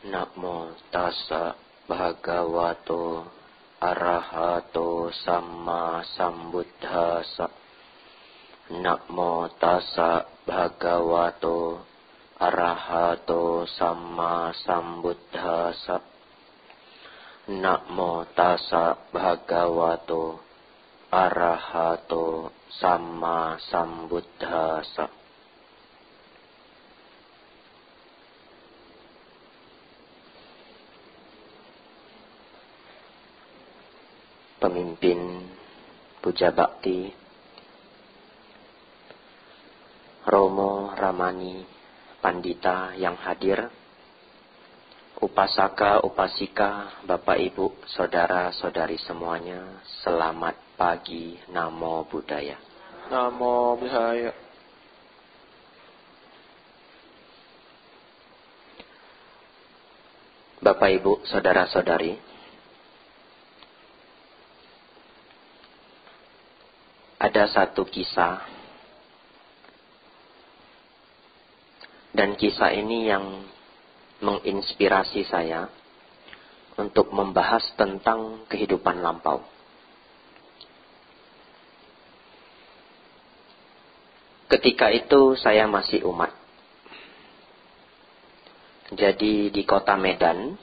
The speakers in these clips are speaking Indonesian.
Namo tassa bhagavato arahato samma sambuddhassa. Namo tassa bhagavato arahato samma sambuddhassa. Namo tassa bhagavato arahato samma sambuddhassa. Pemimpin Puja Bakti Romo Ramani Pandita yang hadir, Upasaka, Upasika, Bapak Ibu, Saudara-saudari semuanya, selamat pagi, Namo Buddhaya. Namo Buddhaya. Bapak Ibu, Saudara-saudari, ada satu kisah, dan kisah ini yang menginspirasi saya untuk membahas tentang kehidupan lampau. Ketika itu saya masih umat. Jadi di kota Medan,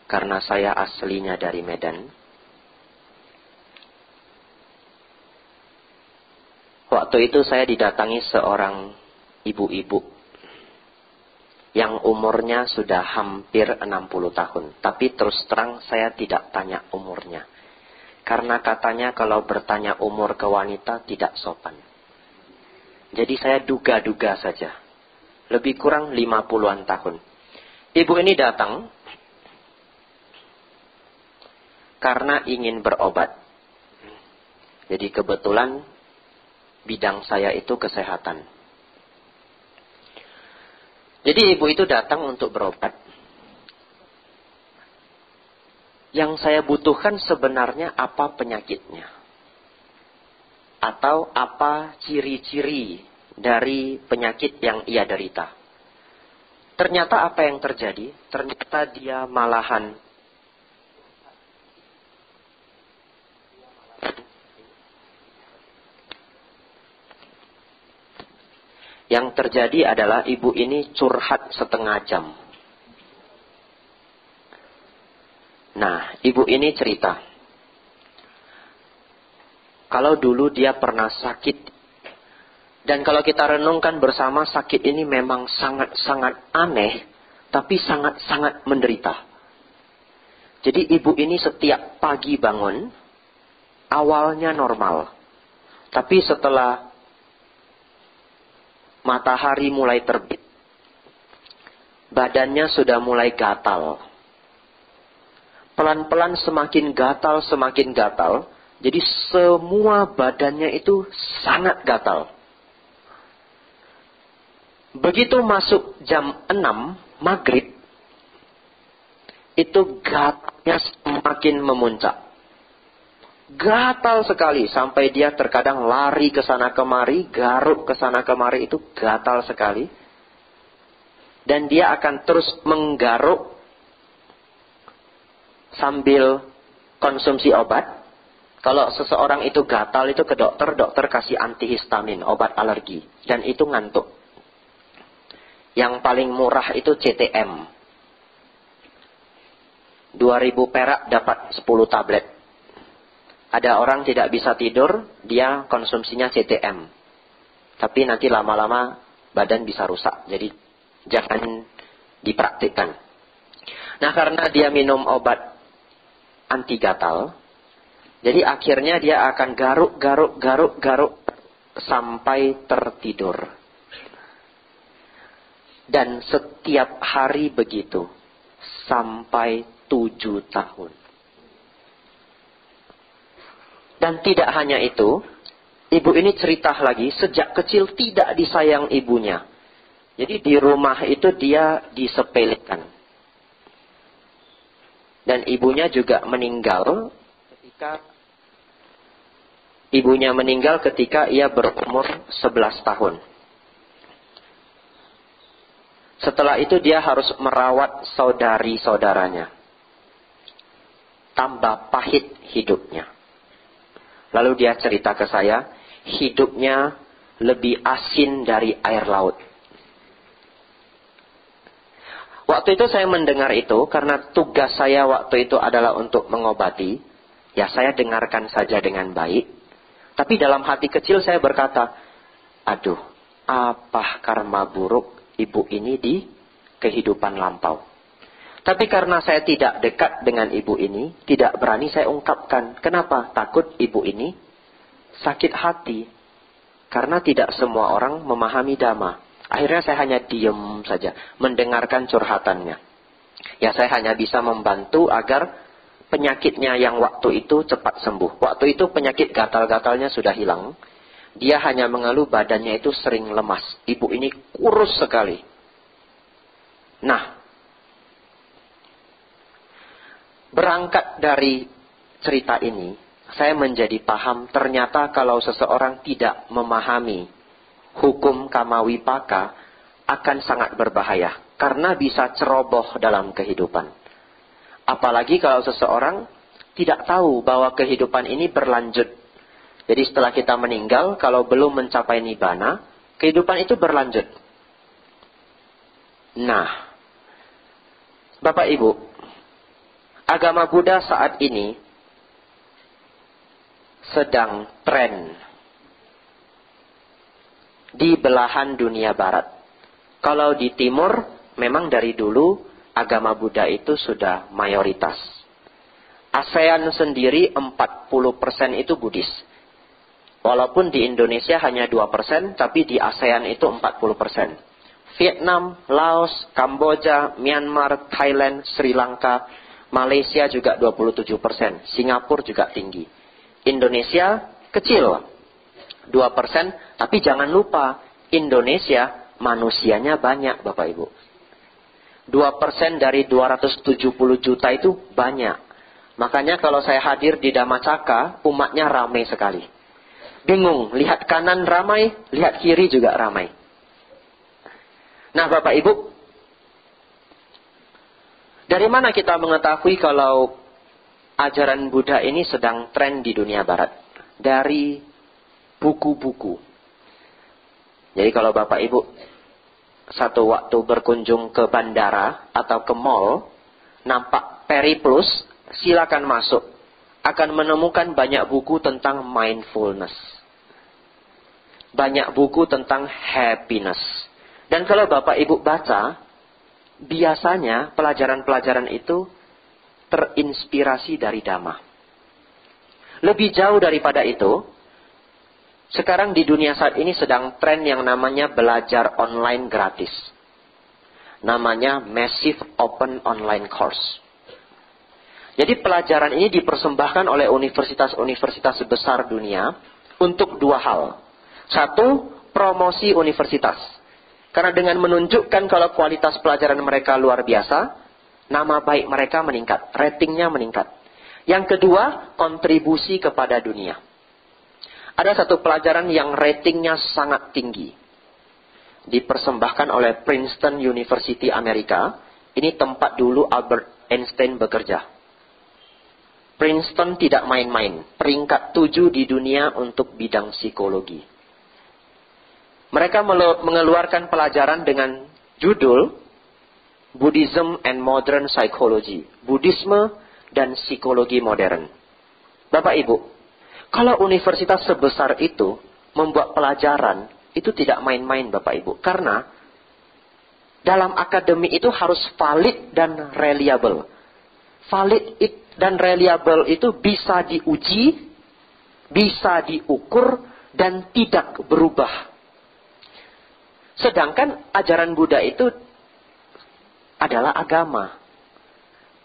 karena saya aslinya dari Medan, waktu itu saya didatangi seorang ibu-ibu yang umurnya sudah hampir 60 tahun. Tapi terus terang saya tidak tanya umurnya. Karena katanya kalau bertanya umur ke wanita tidak sopan. Jadi saya duga-duga saja. Lebih kurang 50-an tahun. Ibu ini datang karena ingin berobat. Jadi kebetulan bidang saya itu kesehatan. Jadi ibu itu datang untuk berobat. Yang saya butuhkan sebenarnya apa penyakitnya? Atau apa ciri-ciri dari penyakit yang ia derita? Ternyata apa yang terjadi? Ternyata dia malahan yang terjadi adalah ibu ini curhat setengah jam. Nah, ibu ini cerita. Kalau dulu dia pernah sakit. Dan kalau kita renungkan bersama, sakit ini memang sangat-sangat aneh. Tapi sangat-sangat menderita. Jadi ibu ini setiap pagi bangun, awalnya normal. Tapi setelah matahari mulai terbit, badannya sudah mulai gatal. Pelan-pelan semakin gatal, semakin gatal. Jadi semua badannya itu sangat gatal. Begitu masuk jam 6 maghrib, itu gatalnya semakin memuncak. Gatal sekali sampai dia terkadang lari ke sana kemari, garuk ke sana kemari, itu gatal sekali. Dan dia akan terus menggaruk sambil konsumsi obat. Kalau seseorang itu gatal itu ke dokter, dokter kasih antihistamin, obat alergi, dan itu ngantuk. Yang paling murah itu CTM. 2.000 perak dapat 10 tablet. Ada orang tidak bisa tidur, dia konsumsinya CTM. Tapi nanti lama-lama badan bisa rusak. Jadi jangan dipraktikkan. Nah, karena dia minum obat anti gatal, jadi akhirnya dia akan garuk sampai tertidur. Dan setiap hari begitu. Sampai 7 tahun. Dan tidak hanya itu, ibu ini cerita lagi, sejak kecil tidak disayang ibunya. Jadi di rumah itu dia disepelekan. Dan ibunya juga meninggal ketika ia berumur 11 tahun. Setelah itu dia harus merawat saudari-saudaranya. Tambah pahit hidupnya. Lalu dia cerita ke saya, hidupnya lebih asin dari air laut. Waktu itu saya mendengar itu karena tugas saya waktu itu adalah untuk mengobati. Ya saya dengarkan saja dengan baik. Tapi dalam hati kecil saya berkata, aduh, apa karma buruk ibu ini di kehidupan lampau. Tapi karena saya tidak dekat dengan ibu ini, tidak berani saya ungkapkan. Kenapa? Takut ibu ini sakit hati. Karena tidak semua orang memahami Dhamma. Akhirnya saya hanya diam saja, mendengarkan curhatannya. Ya saya hanya bisa membantu agar penyakitnya yang waktu itu cepat sembuh. Waktu itu penyakit gatal-gatalnya sudah hilang. Dia hanya mengeluh badannya itu sering lemas. Ibu ini kurus sekali. Nah, berangkat dari cerita ini, saya menjadi paham ternyata kalau seseorang tidak memahami hukum kamawipaka akan sangat berbahaya. Karena bisa ceroboh dalam kehidupan. Apalagi kalau seseorang tidak tahu bahwa kehidupan ini berlanjut. Jadi setelah kita meninggal, kalau belum mencapai nibbana, kehidupan itu berlanjut. Nah, Bapak Ibu, agama Buddha saat ini sedang tren di belahan dunia barat. Kalau di timur, memang dari dulu agama Buddha itu sudah mayoritas. ASEAN sendiri 40% itu Buddhis. Walaupun di Indonesia hanya 2%, tapi di ASEAN itu 40%. Vietnam, Laos, Kamboja, Myanmar, Thailand, Sri Lanka, Malaysia juga 27%. Singapura juga tinggi. Indonesia kecil, 2%. Tapi jangan lupa, Indonesia manusianya banyak Bapak Ibu. 2% dari 270 juta itu banyak. Makanya kalau saya hadir di Dhammacakka, umatnya ramai sekali. Bingung, lihat kanan ramai, lihat kiri juga ramai. Nah Bapak Ibu, dari mana kita mengetahui kalau ajaran Buddha ini sedang tren di dunia barat? Dari buku-buku. Jadi kalau Bapak Ibu satu waktu berkunjung ke bandara atau ke mall, nampak Periplus, silakan masuk. Akan menemukan banyak buku tentang mindfulness. Banyak buku tentang happiness. Dan kalau Bapak Ibu baca, biasanya pelajaran-pelajaran itu terinspirasi dari Dhamma. Lebih jauh daripada itu, sekarang di dunia saat ini sedang tren yang namanya belajar online gratis. Namanya Massive Open Online Course. Jadi pelajaran ini dipersembahkan oleh universitas-universitas besar dunia untuk dua hal. Satu, promosi universitas. Karena dengan menunjukkan kalau kualitas pelajaran mereka luar biasa, nama baik mereka meningkat, ratingnya meningkat. Yang kedua, kontribusi kepada dunia. Ada satu pelajaran yang ratingnya sangat tinggi. Dipersembahkan oleh Princeton University Amerika. Ini tempat dulu Albert Einstein bekerja. Princeton tidak main-main. Peringkat 7 di dunia untuk bidang psikologi. Mereka mengeluarkan pelajaran dengan judul Buddhism and Modern Psychology. Buddhisme dan psikologi modern. Bapak Ibu, kalau universitas sebesar itu membuat pelajaran, itu tidak main-main Bapak Ibu. Karena dalam akademi itu harus valid dan reliable. Valid dan reliable itu bisa diuji, bisa diukur, dan tidak berubah. Sedangkan ajaran Buddha itu adalah agama.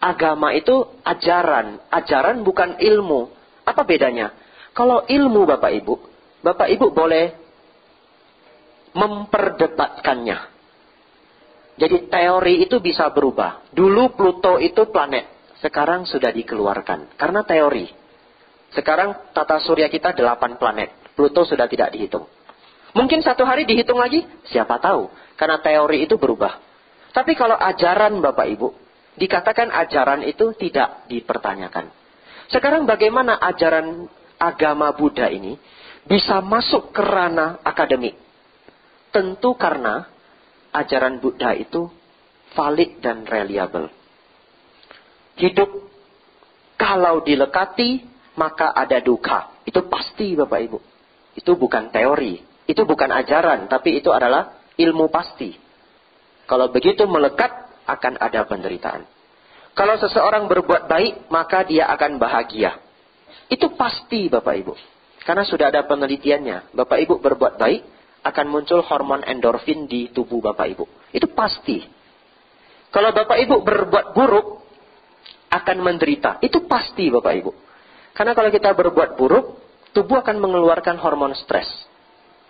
Agama itu ajaran. Ajaran bukan ilmu. Apa bedanya? Kalau ilmu Bapak Ibu boleh memperdebatkannya. Jadi teori itu bisa berubah. Dulu Pluto itu planet. Sekarang sudah dikeluarkan. Karena teori. Sekarang tata surya kita 8 planet. Pluto sudah tidak dihitung. Mungkin satu hari dihitung lagi. Siapa tahu. Karena teori itu berubah. Tapi kalau ajaran Bapak Ibu, dikatakan ajaran itu tidak dipertanyakan. Sekarang bagaimana ajaran agama Buddha ini bisa masuk ke ranah akademik? Tentu karena ajaran Buddha itu valid dan reliable. Hidup kalau dilekati maka ada duka. Itu pasti Bapak Ibu. Itu bukan teori. Itu bukan ajaran. Tapi itu adalah ilmu pasti. Kalau begitu melekat akan ada penderitaan. Kalau seseorang berbuat baik maka dia akan bahagia. Itu pasti Bapak Ibu. Karena sudah ada penelitiannya. Bapak Ibu berbuat baik akan muncul hormon endorfin di tubuh Bapak Ibu. Itu pasti. Kalau Bapak Ibu berbuat buruk akan menderita. Itu pasti Bapak Ibu. Karena kalau kita berbuat buruk, tubuh akan mengeluarkan hormon stres.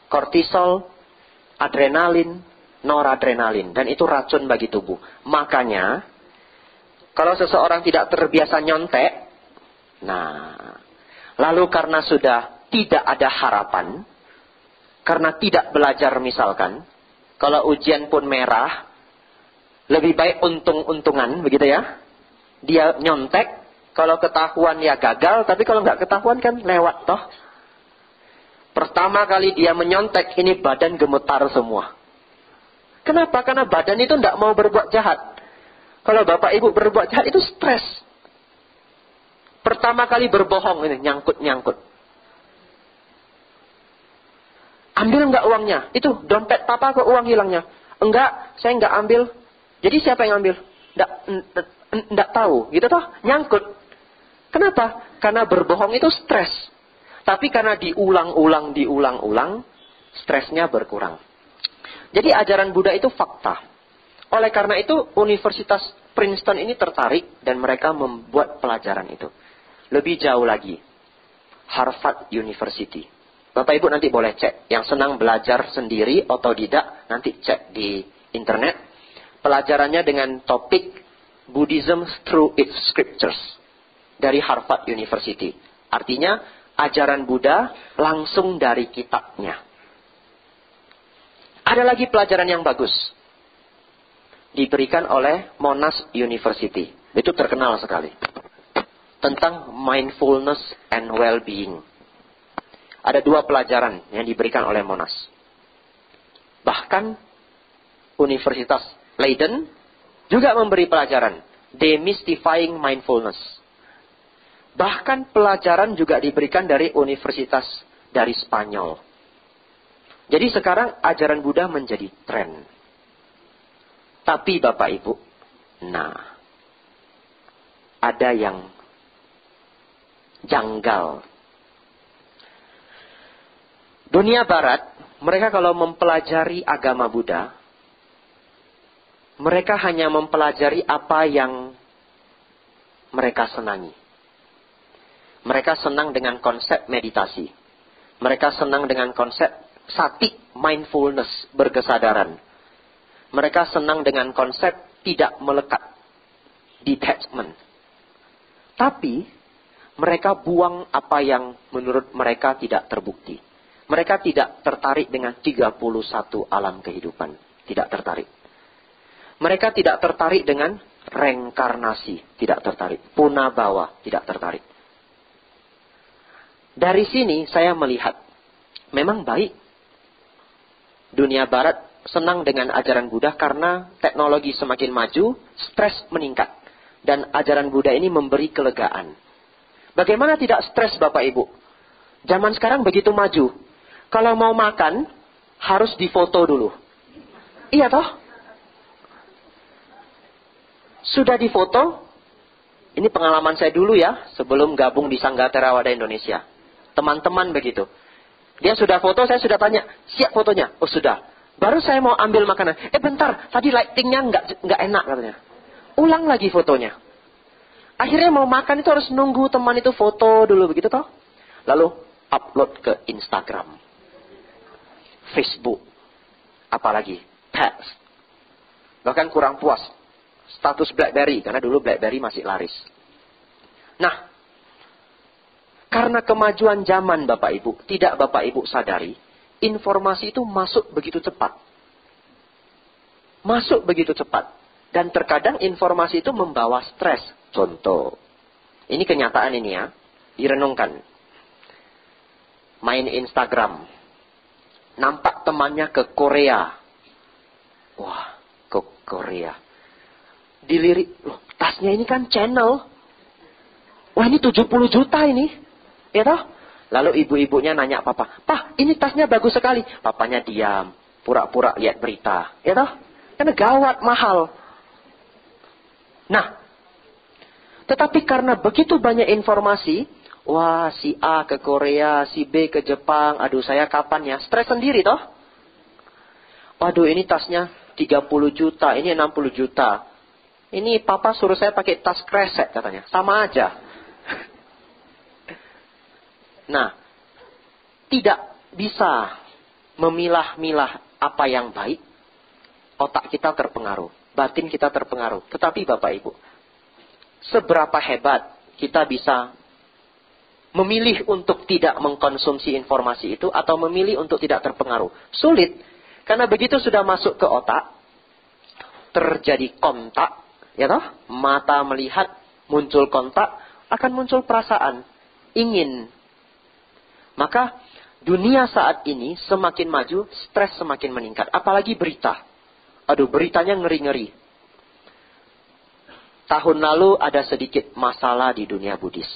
Kortisol, adrenalin, noradrenalin. Dan itu racun bagi tubuh. Makanya, kalau seseorang tidak terbiasa nyontek, lalu karena sudah tidak ada harapan, karena tidak belajar misalkan, kalau ujian pun merah, lebih baik untung-untungan, begitu ya. Dia nyontek, kalau ketahuan ya gagal, tapi kalau nggak ketahuan kan lewat toh. Pertama kali dia menyontek, ini badan gemetar semua. Kenapa? Karena badan itu nggak mau berbuat jahat. Kalau Bapak Ibu berbuat jahat itu stres. Pertama kali berbohong ini, nyangkut-nyangkut. Ambil nggak uangnya? Itu dompet papa kok uang hilangnya? Enggak, saya nggak ambil. Jadi siapa yang ambil? Nggak tahu, gitu toh? Nyangkut. Kenapa? Karena berbohong itu stres. Tapi karena diulang-ulang, stresnya berkurang. Jadi ajaran Buddha itu fakta. Oleh karena itu, Universitas Princeton ini tertarik dan mereka membuat pelajaran itu. Lebih jauh lagi, Harvard University. Bapak Ibu nanti boleh cek. Yang senang belajar sendiri, otodidak, nanti cek di internet. Pelajarannya dengan topik Buddhism through its scriptures. Dari Harvard University. Artinya, ajaran Buddha langsung dari kitabnya. Ada lagi pelajaran yang bagus. Diberikan oleh Monash University. Itu terkenal sekali. Tentang mindfulness and well-being. Ada 2 pelajaran yang diberikan oleh Monash. Bahkan Universitas Leiden juga memberi pelajaran. Demystifying mindfulness. Bahkan pelajaran juga diberikan dari universitas dari Spanyol. Jadi sekarang ajaran Buddha menjadi tren. Tapi Bapak Ibu, ada yang janggal. Dunia Barat, mereka kalau mempelajari agama Buddha, mereka hanya mempelajari apa yang mereka senangi. Mereka senang dengan konsep meditasi. Mereka senang dengan konsep sati, mindfulness, berkesadaran. Mereka senang dengan konsep tidak melekat, detachment. Tapi, mereka buang apa yang menurut mereka tidak terbukti. Mereka tidak tertarik dengan 31 alam kehidupan. Tidak tertarik. Mereka tidak tertarik dengan reinkarnasi. Tidak tertarik. Punabawa. Tidak tertarik. Dari sini saya melihat, memang baik. Dunia Barat senang dengan ajaran Buddha karena teknologi semakin maju, stres meningkat. Dan ajaran Buddha ini memberi kelegaan. Bagaimana tidak stres Bapak Ibu? Zaman sekarang begitu maju. Kalau mau makan, harus difoto dulu. Iya toh? Sudah difoto? Ini pengalaman saya dulu ya, sebelum gabung di Sangga Theravada Indonesia. Teman-teman begitu. Dia sudah foto, saya sudah tanya, siap fotonya? Oh sudah. Baru saya mau ambil makanan. Bentar, tadi lightingnya nggak enak katanya. Ulang lagi fotonya. Akhirnya mau makan itu harus nunggu teman itu foto dulu begitu toh. Lalu upload ke Instagram, Facebook, apalagi text. Bahkan kurang puas, status BlackBerry karena dulu BlackBerry masih laris. Nah, karena kemajuan zaman Bapak Ibu, tidak Bapak Ibu sadari, informasi itu masuk begitu cepat. masuk begitu cepat. Dan terkadang informasi itu membawa stres. Contoh, ini kenyataan ini ya, direnungkan. Main Instagram, nampak temannya ke Korea. Wah, ke Korea. Dilirik, loh, tasnya ini kan channel. Wah, ini 70 juta ini. Ya toh? Lalu ibu-ibunya nanya papa, "Pak, ini tasnya bagus sekali." Papanya diam, pura-pura lihat berita. Ya toh? Karena gawat, mahal. Nah, tetapi karena begitu banyak informasi, wah, si A ke Korea, si B ke Jepang, aduh saya kapan ya? Stres sendiri toh? Waduh, ini tasnya 30 juta, ini 60 juta. Ini papa suruh saya pakai tas kresek katanya. Sama aja. Nah, tidak bisa memilah-milah apa yang baik. Otak kita terpengaruh. Batin kita terpengaruh. Tetapi Bapak Ibu, seberapa hebat kita bisa memilih untuk tidak mengkonsumsi informasi itu atau memilih untuk tidak terpengaruh? Sulit. Karena begitu sudah masuk ke otak, terjadi kontak, ya toh? Mata melihat, muncul kontak, akan muncul perasaan ingin. Maka dunia saat ini semakin maju, stres semakin meningkat. Apalagi berita. Aduh, beritanya ngeri-ngeri. Tahun lalu ada sedikit masalah di dunia Buddhis.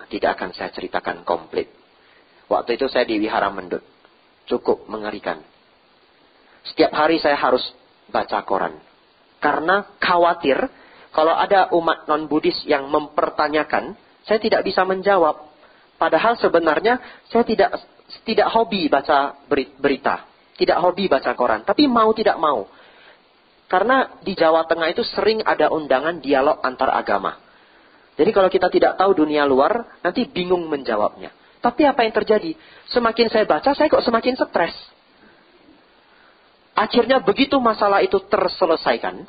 Tidak akan saya ceritakan komplit. Waktu itu saya di Wihara Mendut. Cukup mengerikan. Setiap hari saya harus baca koran. Karena khawatir kalau ada umat non-Buddhis yang mempertanyakan, saya tidak bisa menjawab. Padahal sebenarnya saya tidak hobi baca berita. Tidak hobi baca koran. Tapi mau tidak mau. Karena di Jawa Tengah itu sering ada undangan dialog antar agama. Jadi kalau kita tidak tahu dunia luar, nanti bingung menjawabnya. Tapi apa yang terjadi? Semakin saya baca, saya kok semakin stres. Akhirnya begitu masalah itu terselesaikan,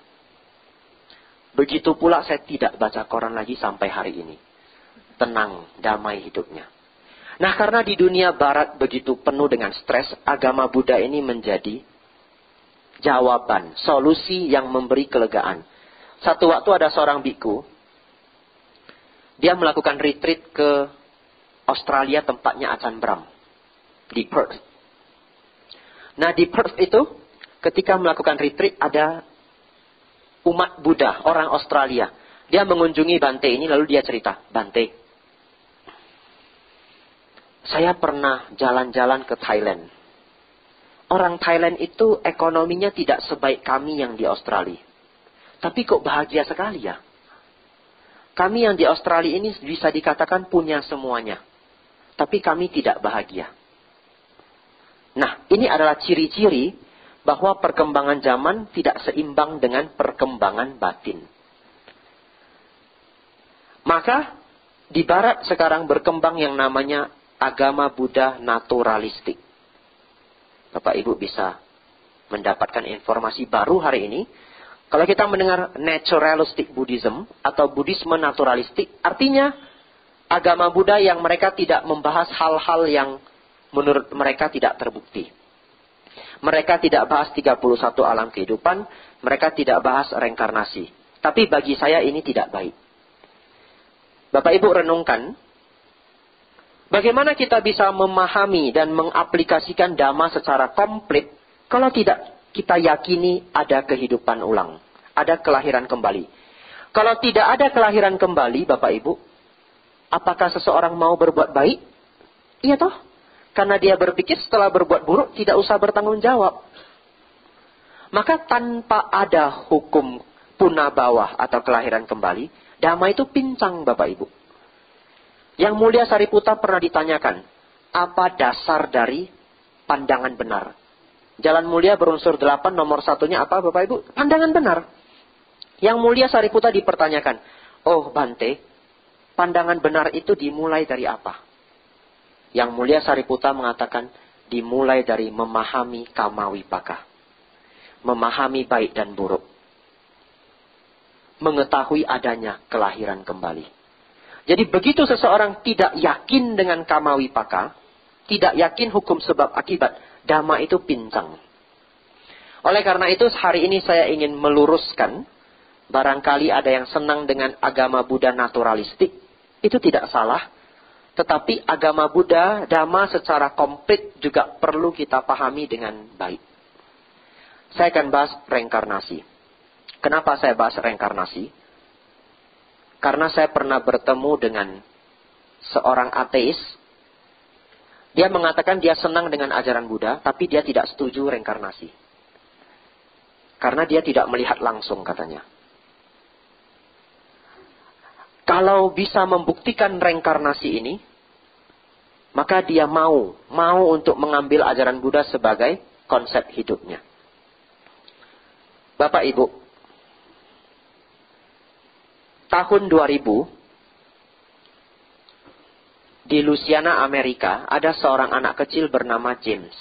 begitu pula saya tidak baca koran lagi sampai hari ini. Tenang, damai hidupnya. Nah, karena di dunia barat begitu penuh dengan stres, agama Buddha ini menjadi jawaban, solusi yang memberi kelegaan. Satu waktu ada seorang biku, dia melakukan retreat ke Australia, tempatnya Ajahn Brahm, di Perth. Nah, di Perth itu, ketika melakukan retreat, ada umat Buddha, orang Australia. Dia mengunjungi Bante ini, lalu dia cerita, "Bante, saya pernah jalan-jalan ke Thailand. Orang Thailand itu ekonominya tidak sebaik kami yang di Australia. Tapi kok bahagia sekali ya. Kami yang di Australia ini bisa dikatakan punya semuanya. Tapi kami tidak bahagia." Nah, ini adalah ciri-ciri bahwa perkembangan zaman tidak seimbang dengan perkembangan batin. Maka, di Barat sekarang berkembang yang namanya agama Buddha naturalistik. Bapak Ibu bisa mendapatkan informasi baru hari ini. Kalau kita mendengar naturalistic Buddhism atau Buddhisme naturalistik, artinya agama Buddha yang mereka tidak membahas hal-hal yang menurut mereka tidak terbukti. Mereka tidak bahas 31 alam kehidupan, mereka tidak bahas reinkarnasi. Tapi bagi saya ini tidak baik. Bapak Ibu renungkan, bagaimana kita bisa memahami dan mengaplikasikan Dhamma secara komplit kalau tidak kita yakini ada kehidupan ulang, ada kelahiran kembali. Kalau tidak ada kelahiran kembali, Bapak Ibu, apakah seseorang mau berbuat baik? Iya toh? Karena dia berpikir setelah berbuat buruk tidak usah bertanggung jawab. Maka tanpa ada hukum punah bawah atau kelahiran kembali, Dhamma itu pincang Bapak Ibu. Yang mulia Sariputta pernah ditanyakan, apa dasar dari pandangan benar? Jalan mulia berunsur 8, nomor 1-nya apa Bapak Ibu? Pandangan benar. Yang mulia Sariputta dipertanyakan, "Oh Bante, pandangan benar itu dimulai dari apa?" Yang mulia Sariputta mengatakan, dimulai dari memahami kama wipaka. Memahami baik dan buruk. Mengetahui adanya kelahiran kembali. Jadi begitu seseorang tidak yakin dengan kama wipaka, tidak yakin hukum sebab akibat, Dhamma itu pincang. Oleh karena itu hari ini saya ingin meluruskan, barangkali ada yang senang dengan agama Buddha naturalistik, itu tidak salah. Tetapi agama Buddha, Dhamma secara komplit juga perlu kita pahami dengan baik. Saya akan bahas reinkarnasi. Kenapa saya bahas reinkarnasi? Karena saya pernah bertemu dengan seorang ateis. Dia mengatakan dia senang dengan ajaran Buddha, tapi dia tidak setuju reinkarnasi. Karena dia tidak melihat langsung katanya. Kalau bisa membuktikan reinkarnasi ini, maka dia mau untuk mengambil ajaran Buddha sebagai konsep hidupnya. Bapak Ibu, tahun 2000, di Louisiana, Amerika, ada seorang anak kecil bernama James.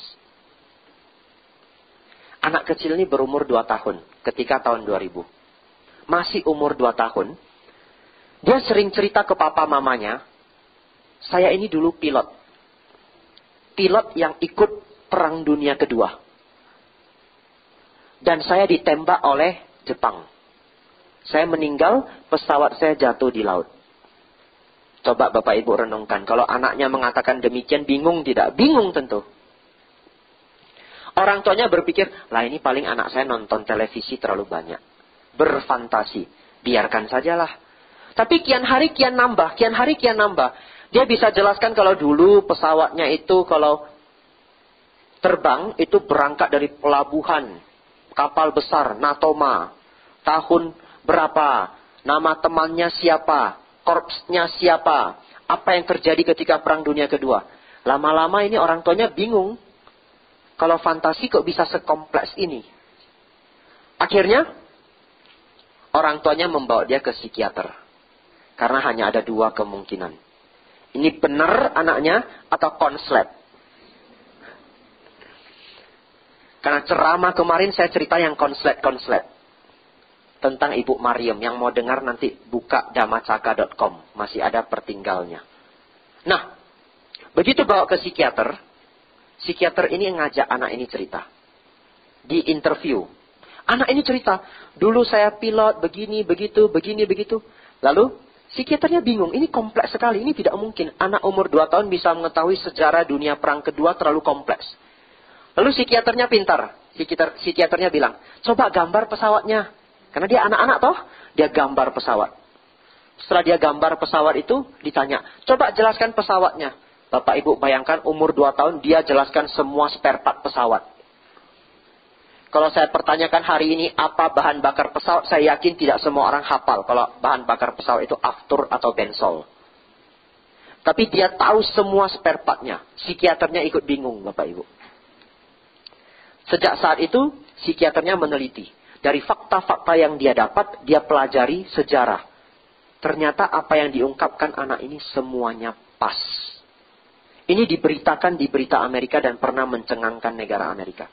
Anak kecil ini berumur 2 tahun ketika tahun 2000. Masih umur 2 tahun. Dia sering cerita ke papa mamanya, saya ini dulu pilot. Pilot yang ikut Perang Dunia Kedua. Dan saya ditembak oleh Jepang. Saya meninggal, pesawat saya jatuh di laut. Coba Bapak Ibu renungkan, kalau anaknya mengatakan demikian, bingung tidak? Bingung tentu. Orang tuanya berpikir, lah ini paling anak saya nonton televisi terlalu banyak. Berfantasi. Biarkan sajalah. Tapi kian hari kian nambah. Dia bisa jelaskan kalau dulu pesawatnya itu kalau terbang, itu berangkat dari pelabuhan. Kapal besar, Natoma. Tahun berapa? Nama temannya siapa? Korpsnya siapa? Apa yang terjadi ketika Perang Dunia Kedua? Lama-lama ini orang tuanya bingung. Kalau fantasi kok bisa sekompleks ini? Akhirnya, orang tuanya membawa dia ke psikiater. Karena hanya ada 2 kemungkinan. Ini benar anaknya atau konslet. Karena ceramah kemarin saya cerita yang konslet. Tentang Ibu Mariam. Yang mau dengar nanti buka dhammacaka.com. Masih ada pertinggalnya. Nah, begitu bawa ke psikiater. Psikiater ini ngajak anak ini cerita. Di interview. Anak ini cerita. Dulu saya pilot begini, begitu. Lalu psikiaternya bingung. Ini kompleks sekali. Ini tidak mungkin. Anak umur 2 tahun bisa mengetahui sejarah dunia perang kedua terlalu kompleks. Lalu psikiaternya pintar. Psikiaternya bilang, coba gambar pesawatnya. Karena dia anak-anak toh, dia gambar pesawat. Setelah dia gambar pesawat itu, ditanya, coba jelaskan pesawatnya. Bapak Ibu bayangkan umur 2 tahun, dia jelaskan semua spare part pesawat. Kalau saya pertanyakan hari ini apa bahan bakar pesawat, saya yakin tidak semua orang hafal. Kalau bahan bakar pesawat itu aftur atau bensol. Tapi dia tahu semua spare partnya. Psikiaternya ikut bingung Bapak Ibu. Sejak saat itu, psikiaternya meneliti. Dari fakta-fakta yang dia dapat, dia pelajari sejarah. Ternyata apa yang diungkapkan anak ini semuanya pas. Ini diberitakan di berita Amerika dan pernah mencengangkan negara Amerika.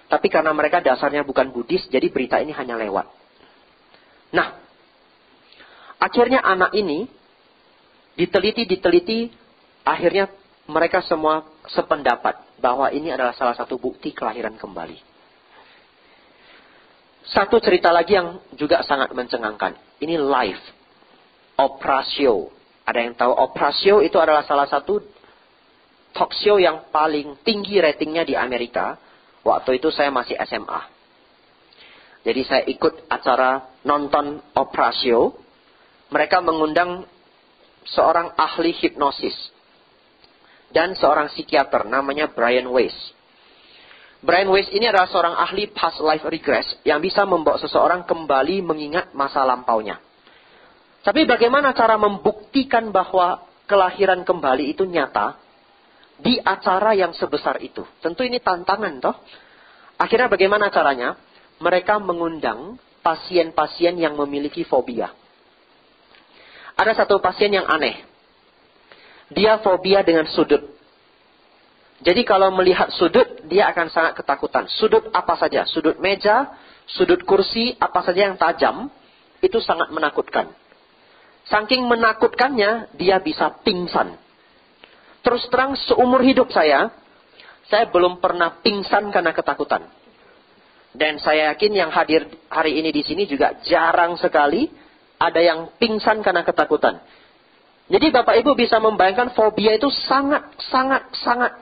Tapi karena mereka dasarnya bukan Buddhis, jadi berita ini hanya lewat. Nah, akhirnya anak ini diteliti, akhirnya mereka semua sependapat bahwa ini adalah salah satu bukti kelahiran kembali. Satu cerita lagi yang juga sangat mencengangkan. Ini live. Oprah Show. Ada yang tahu Oprah Show itu adalah salah satu talk show yang paling tinggi ratingnya di Amerika. Waktu itu saya masih SMA. Jadi saya ikut acara nonton Oprah Show. Mereka mengundang seorang ahli hipnosis. Dan seorang psikiater namanya Brian Weiss. Brian Weiss ini adalah seorang ahli past life regress yang bisa membawa seseorang kembali mengingat masa lampaunya. Tapi bagaimana cara membuktikan bahwa kelahiran kembali itu nyata di acara yang sebesar itu? Tentu ini tantangan toh. Akhirnya bagaimana caranya? Mereka mengundang pasien-pasien yang memiliki fobia. Ada satu pasien yang aneh. Dia fobia dengan sudut. Jadi kalau melihat sudut, dia akan sangat ketakutan. Sudut apa saja? Sudut meja, sudut kursi, apa saja yang tajam, itu sangat menakutkan. Saking menakutkannya, dia bisa pingsan. Terus terang, seumur hidup saya belum pernah pingsan karena ketakutan. Dan saya yakin yang hadir hari ini di sini juga jarang sekali ada yang pingsan karena ketakutan. Jadi Bapak Ibu bisa membayangkan fobia itu sangat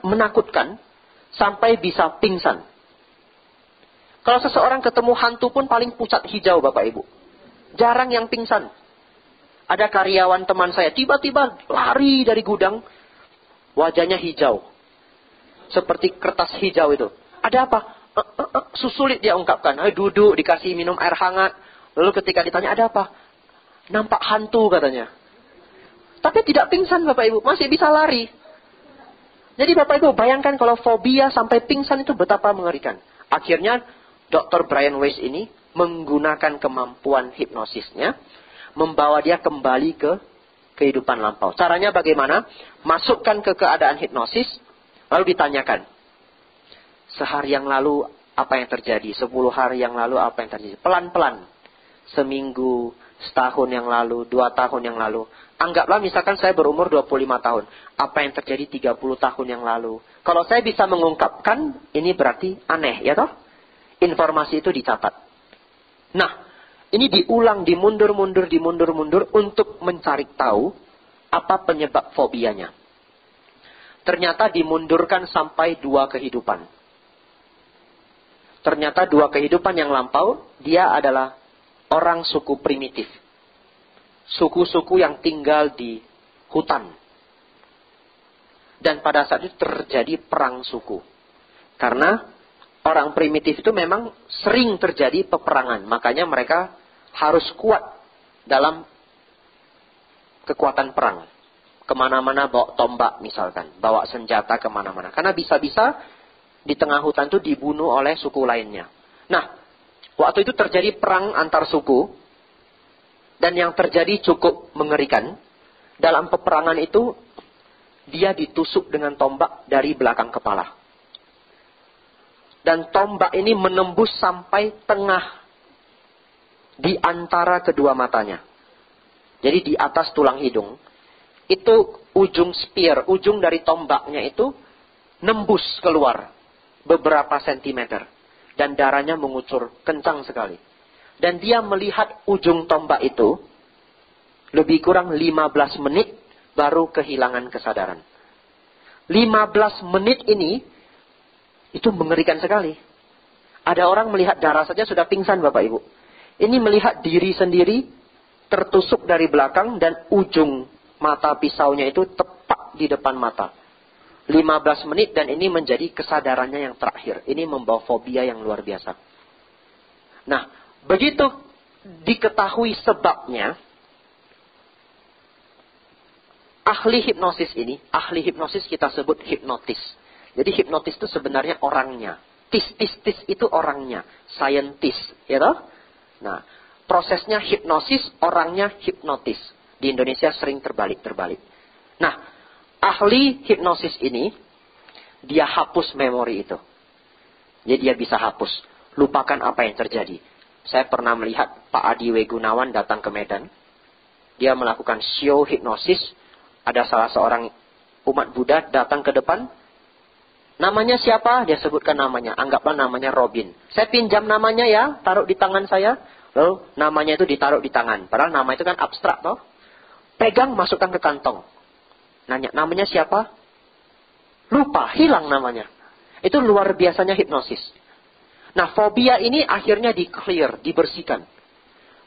menakutkan sampai bisa pingsan. Kalau seseorang ketemu hantu pun paling pucat hijau Bapak Ibu. Jarang yang pingsan. Ada karyawan teman saya tiba-tiba lari dari gudang, wajahnya hijau. Seperti kertas hijau itu. Ada apa? Sulit dia ungkapkan. Duduk, dikasih minum air hangat. Lalu ketika ditanya, ada apa? Nampak hantu katanya. Tapi tidak pingsan Bapak Ibu. Masih bisa lari. Jadi Bapak Ibu bayangkan kalau fobia sampai pingsan itu betapa mengerikan. Akhirnya Dr. Brian Weiss ini menggunakan kemampuan hipnosisnya. Membawa dia kembali ke kehidupan lampau. Caranya bagaimana? Masukkan ke keadaan hipnosis. Lalu ditanyakan. Sehari yang lalu apa yang terjadi? 10 hari yang lalu apa yang terjadi? Pelan-pelan. Seminggu, setahun yang lalu, 2 tahun yang lalu. Anggaplah misalkan saya berumur 25 tahun. Apa yang terjadi 30 tahun yang lalu? Kalau saya bisa mengungkapkan, ini berarti aneh, ya toh? Informasi itu dicatat. Nah, ini diulang, dimundur untuk mencari tahu apa penyebab fobianya. Ternyata dimundurkan sampai 2 kehidupan. Ternyata 2 kehidupan yang lampau, dia adalah orang suku primitif. Suku-suku yang tinggal di hutan. Dan pada saat itu terjadi perang suku. Karena orang primitif itu memang sering terjadi peperangan. Makanya mereka harus kuat dalam kekuatan perang. Kemana-mana bawa tombak misalkan. Bawa senjata kemana-mana. Karena bisa-bisa di tengah hutan itu dibunuh oleh suku lainnya. Nah, waktu itu terjadi perang antar suku. Dan yang terjadi cukup mengerikan. Dalam peperangan itu, dia ditusuk dengan tombak dari belakang kepala. Dan tombak ini menembus sampai tengah di antara kedua matanya. Jadi di atas tulang hidung. Itu ujung spear, ujung dari tombaknya itu nembus keluar beberapa sentimeter. Dan darahnya mengucur kencang sekali. Dan dia melihat ujung tombak itu lebih kurang 15 menit baru kehilangan kesadaran. 15 menit ini itu mengerikan sekali. Ada orang melihat darah saja sudah pingsan Bapak Ibu. Ini melihat diri sendiri tertusuk dari belakang dan ujung mata pisaunya itu tepat di depan mata. 15 menit dan ini menjadi kesadarannya yang terakhir. Ini membawa fobia yang luar biasa. Nah, begitu diketahui sebabnya, ahli hipnosis kita sebut hipnotis. Jadi hipnotis itu sebenarnya orangnya. Tis itu orangnya. Scientist. Ya toh? Nah, prosesnya hipnosis, orangnya hipnotis. Di Indonesia sering terbalik. Nah, ahli hipnosis ini, dia hapus memori itu. Jadi dia bisa hapus. Lupakan apa yang terjadi. Saya pernah melihat Pak Adi W. Gunawan datang ke Medan. Dia melakukan show hipnosis. Ada salah seorang umat Buddha datang ke depan. Namanya siapa? Dia sebutkan namanya. Anggaplah namanya Robin. Saya pinjam namanya ya, taruh di tangan saya. Lalu namanya itu ditaruh di tangan. Padahal nama itu kan abstrak toh. Pegang, masukkan ke kantong. Nanya, namanya siapa? Lupa, hilang namanya. Itu luar biasanya hipnosis. Nah, fobia ini akhirnya di-clear, dibersihkan.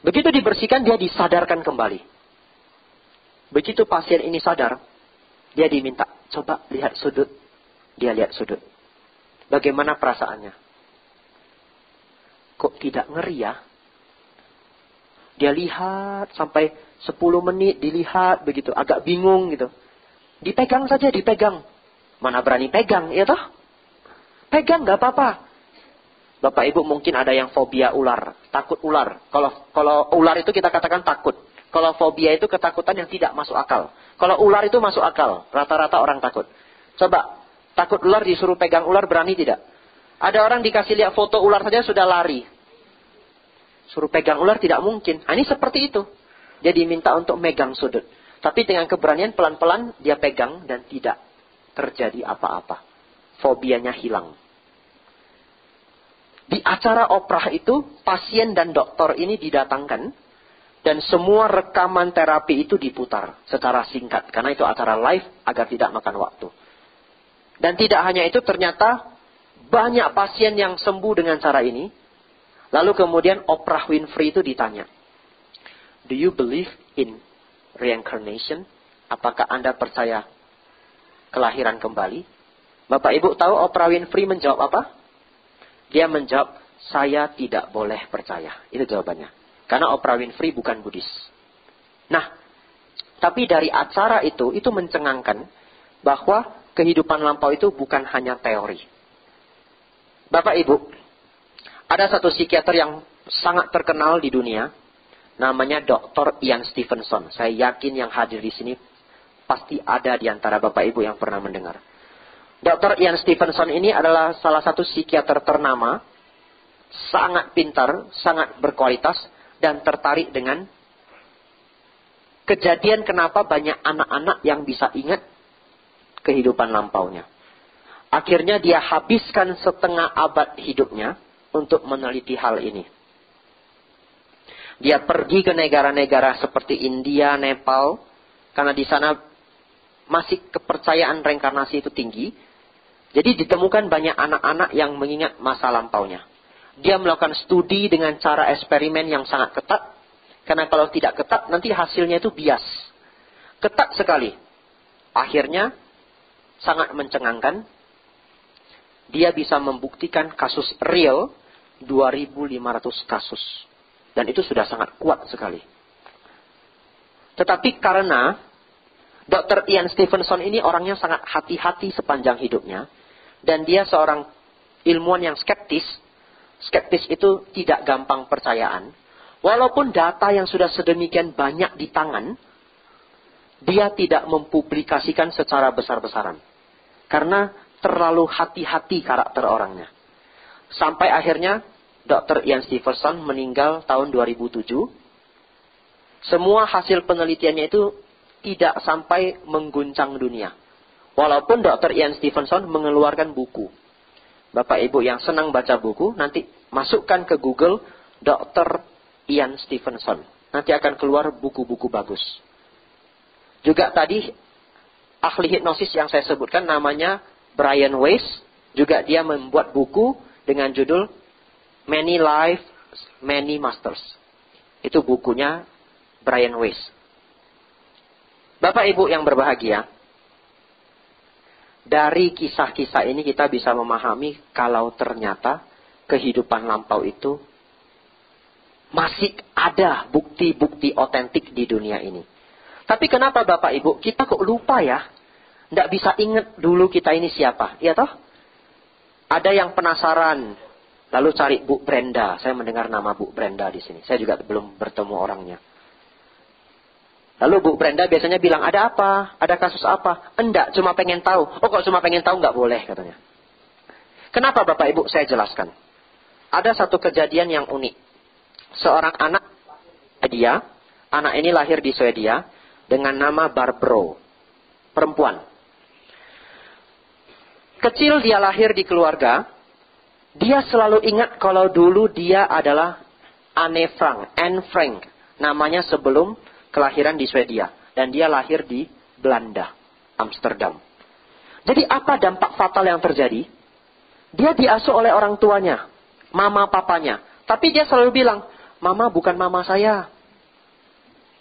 Begitu dibersihkan, dia disadarkan kembali. Begitu pasien ini sadar, dia diminta, coba lihat sudut. Dia lihat sudut. Bagaimana perasaannya? Kok tidak ngeri ya? Dia lihat sampai 10 menit, dilihat begitu. Agak bingung gitu. Dipegang saja, dipegang. Mana berani pegang, ya toh? Pegang, gak apa-apa. Bapak Ibu mungkin ada yang fobia ular. Takut ular. Kalau ular itu kita katakan takut. Kalau fobia itu ketakutan yang tidak masuk akal. Kalau ular itu masuk akal. Rata-rata orang takut. Coba, takut ular disuruh pegang ular, berani tidak? Ada orang dikasih lihat foto ular saja sudah lari. Suruh pegang ular tidak mungkin. Nah, ini seperti itu. Dia diminta untuk megang sudut. Tapi dengan keberanian pelan-pelan dia pegang dan tidak terjadi apa-apa. Fobianya hilang. Di acara Oprah itu, pasien dan dokter ini didatangkan, dan semua rekaman terapi itu diputar secara singkat. Karena itu acara live agar tidak makan waktu. Dan tidak hanya itu, ternyata banyak pasien yang sembuh dengan cara ini. Lalu kemudian Oprah Winfrey itu ditanya, "Do you believe in reincarnation?" Apakah Anda percaya kelahiran kembali? Bapak Ibu tahu Oprah Winfrey menjawab apa? Dia menjawab, "Saya tidak boleh percaya." Itu jawabannya. Karena Oprah Winfrey bukan Buddhis. Nah, tapi dari acara itu mencengangkan bahwa kehidupan lampau itu bukan hanya teori. Bapak Ibu, ada satu psikiater yang sangat terkenal di dunia, namanya Dr. Ian Stevenson. Saya yakin yang hadir di sini pasti ada di antara Bapak Ibu yang pernah mendengar. Dr. Ian Stevenson ini adalah salah satu psikiater ternama, sangat pintar, sangat berkualitas, dan tertarik dengan kejadian kenapa banyak anak-anak yang bisa ingat kehidupan lampaunya. Akhirnya dia habiskan setengah abad hidupnya untuk meneliti hal ini. Dia pergi ke negara-negara seperti India, Nepal, karena di sana masih kepercayaan reinkarnasi itu tinggi. Jadi ditemukan banyak anak-anak yang mengingat masa lampaunya. Dia melakukan studi dengan cara eksperimen yang sangat ketat. Karena kalau tidak ketat, nanti hasilnya itu bias. Ketat sekali. Akhirnya, sangat mencengangkan. Dia bisa membuktikan kasus real 2.500 kasus. Dan itu sudah sangat kuat sekali. Tetapi karena Dr. Ian Stevenson ini orangnya sangat hati-hati sepanjang hidupnya. Dan dia seorang ilmuwan yang skeptis. Skeptis itu tidak gampang percayaan. Walaupun data yang sudah sedemikian banyak di tangan, dia tidak mempublikasikan secara besar-besaran. Karena terlalu hati-hati karakter orangnya. Sampai akhirnya Dr. Ian Stevenson meninggal tahun 2007. Semua hasil penelitiannya itu tidak sampai mengguncang dunia. Walaupun Dr. Ian Stevenson mengeluarkan buku. Bapak Ibu yang senang baca buku, nanti masukkan ke Google Dr. Ian Stevenson. Nanti akan keluar buku-buku bagus. Juga tadi ahli hipnosis yang saya sebutkan namanya Brian Weiss. Juga dia membuat buku dengan judul Many Lives, Many Masters. Itu bukunya Brian Weiss. Bapak Ibu yang berbahagia, dari kisah-kisah ini kita bisa memahami kalau ternyata kehidupan lampau itu masih ada bukti-bukti otentik di dunia ini. Tapi kenapa Bapak Ibu kita kok lupa ya? Tidak bisa ingat dulu kita ini siapa. Iya toh? Ada yang penasaran. Lalu cari Bu Brenda. Saya mendengar nama Bu Brenda di sini. Saya juga belum bertemu orangnya. Lalu Bu Brenda biasanya bilang, ada apa? Ada kasus apa? Enggak, cuma pengen tahu. Oh, kalau cuma pengen tahu nggak boleh katanya. Kenapa Bapak Ibu? Saya jelaskan. Ada satu kejadian yang unik. Seorang anak Swedia, anak ini lahir di Swedia dengan nama Barbro, perempuan. Kecil dia lahir di keluarga, dia selalu ingat kalau dulu dia adalah Anne Frank, namanya sebelum kelahiran di Swedia. Dan dia lahir di Belanda, Amsterdam. Jadi apa dampak fatal yang terjadi? Dia diasuh oleh orang tuanya, mama papanya. Tapi dia selalu bilang, mama bukan mama saya.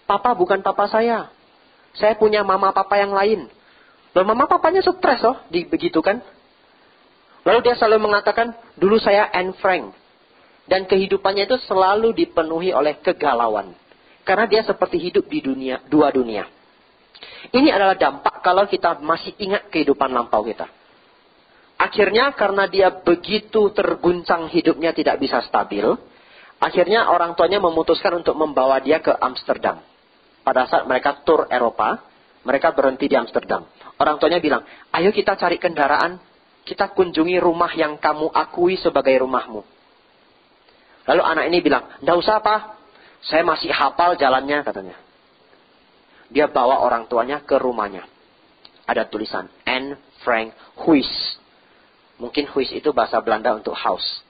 Papa bukan papa saya. Saya punya mama papa yang lain. Loh, mama papanya stres loh, begitukan. Lalu dia selalu mengatakan, dulu saya Anne Frank. Dan kehidupannya itu selalu dipenuhi oleh kegalauan. Karena dia seperti hidup di dua dunia. Ini adalah dampak kalau kita masih ingat kehidupan lampau kita. Akhirnya karena dia begitu terguncang hidupnya tidak bisa stabil. Akhirnya orang tuanya memutuskan untuk membawa dia ke Amsterdam. Pada saat mereka tur Eropa, mereka berhenti di Amsterdam. Orang tuanya bilang, ayo kita cari kendaraan, kita kunjungi rumah yang kamu akui sebagai rumahmu. Lalu anak ini bilang, nggak usah Pak, saya masih hafal jalannya katanya. Dia bawa orang tuanya ke rumahnya. Ada tulisan, Anne Frank Huis. Mungkin Huis itu bahasa Belanda untuk house.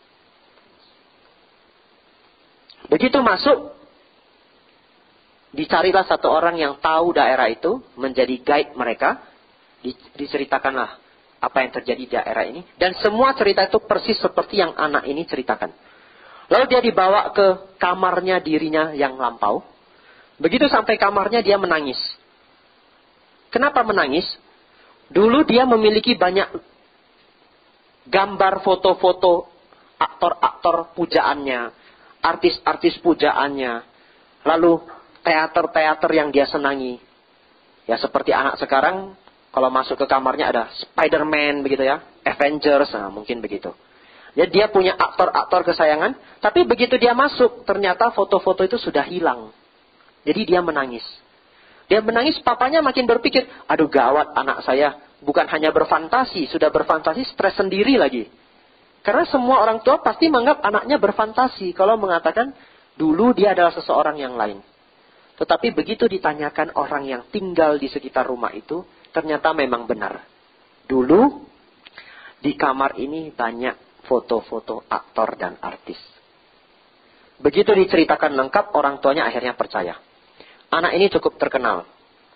Begitu masuk, dicarilah satu orang yang tahu daerah itu, menjadi guide mereka, diceritakanlah apa yang terjadi di daerah ini. Dan semua cerita itu persis seperti yang anak ini ceritakan. Lalu dia dibawa ke kamarnya dirinya yang lampau. Begitu sampai kamarnya dia menangis. Kenapa menangis? Dulu dia memiliki banyak gambar foto-foto aktor-aktor pujaannya, artis-artis pujaannya, lalu teater-teater yang dia senangi. Ya seperti anak sekarang, kalau masuk ke kamarnya ada Spider-Man begitu ya, Avengers, nah mungkin begitu. Jadi dia punya aktor-aktor kesayangan, tapi begitu dia masuk, ternyata foto-foto itu sudah hilang. Jadi dia menangis. Dia menangis, papanya makin berpikir, aduh gawat anak saya, bukan hanya berfantasi, sudah berfantasi stres sendiri lagi. Karena semua orang tua pasti menganggap anaknya berfantasi, kalau mengatakan dulu dia adalah seseorang yang lain. Tetapi begitu ditanyakan orang yang tinggal di sekitar rumah itu, ternyata memang benar. Dulu, di kamar ini banyak foto-foto aktor dan artis. Begitu diceritakan lengkap, orang tuanya akhirnya percaya. Anak ini cukup terkenal.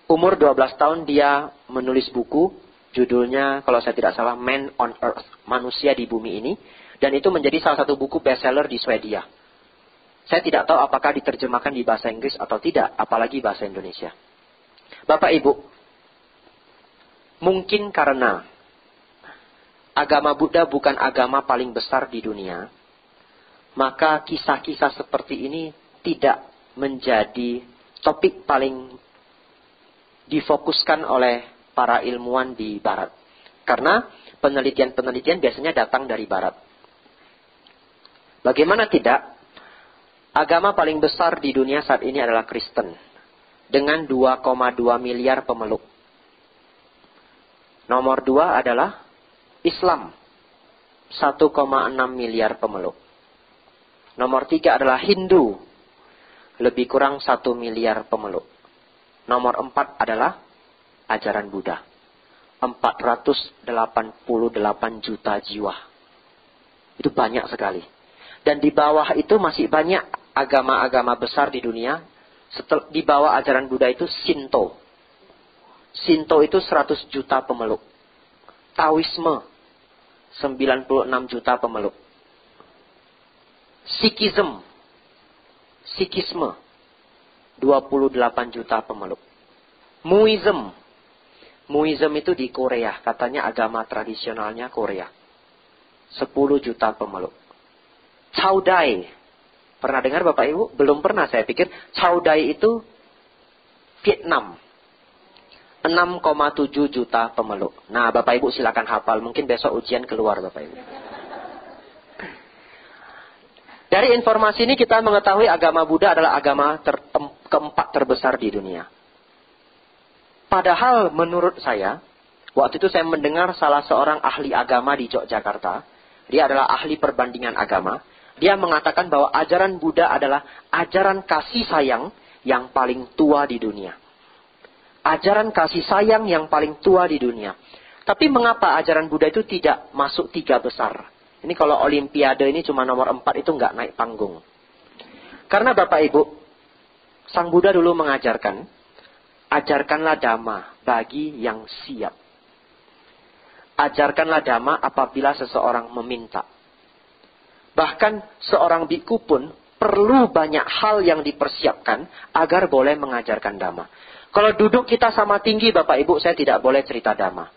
Umur 12 tahun dia menulis buku, judulnya kalau saya tidak salah Man on Earth, Manusia di Bumi Ini. Dan itu menjadi salah satu buku bestseller di Swedia. Saya tidak tahu apakah diterjemahkan di bahasa Inggris atau tidak, apalagi bahasa Indonesia. Bapak Ibu, mungkin karena agama Buddha bukan agama paling besar di dunia, maka kisah-kisah seperti ini tidak menjadi topik paling difokuskan oleh para ilmuwan di Barat. Karena penelitian-penelitian biasanya datang dari Barat. Bagaimana tidak? Agama paling besar di dunia saat ini adalah Kristen. Dengan 2,2 miliar pemeluk. Nomor 2 adalah Islam. 1,6 miliar pemeluk. Nomor 3 adalah Hindu. Lebih kurang 1 miliar pemeluk. Nomor 4 adalah ajaran Buddha. 488 juta jiwa. Itu banyak sekali. Dan di bawah itu masih banyak agama-agama besar di dunia. Di bawah ajaran Buddha itu Shinto. Shinto itu 100 juta pemeluk. Taoisme 96 juta pemeluk. Sikhisme 28 juta pemeluk. Muism itu di Korea, katanya agama tradisionalnya Korea. 10 juta pemeluk. Cao Dai, pernah dengar Bapak Ibu? Belum pernah saya pikir. Cao Dai itu Vietnam. 6,7 juta pemeluk. Nah Bapak Ibu silakan hafal, mungkin besok ujian keluar Bapak Ibu. Dari informasi ini kita mengetahui agama Buddha adalah agama keempat terbesar di dunia. Padahal menurut saya, waktu itu saya mendengar salah seorang ahli agama di Yogyakarta. Dia adalah ahli perbandingan agama. Dia mengatakan bahwa ajaran Buddha adalah ajaran kasih sayang yang paling tua di dunia. Ajaran kasih sayang yang paling tua di dunia. Tapi mengapa ajaran Buddha itu tidak masuk 3 besar? Ini kalau Olimpiade ini cuma nomor 4 itu nggak naik panggung. Karena Bapak Ibu, Sang Buddha dulu mengajarkan, ajarkanlah Dhamma bagi yang siap. Ajarkanlah Dhamma apabila seseorang meminta. Bahkan seorang biku pun perlu banyak hal yang dipersiapkan agar boleh mengajarkan Dhamma. Kalau duduk kita sama tinggi Bapak Ibu, saya tidak boleh cerita Dhamma.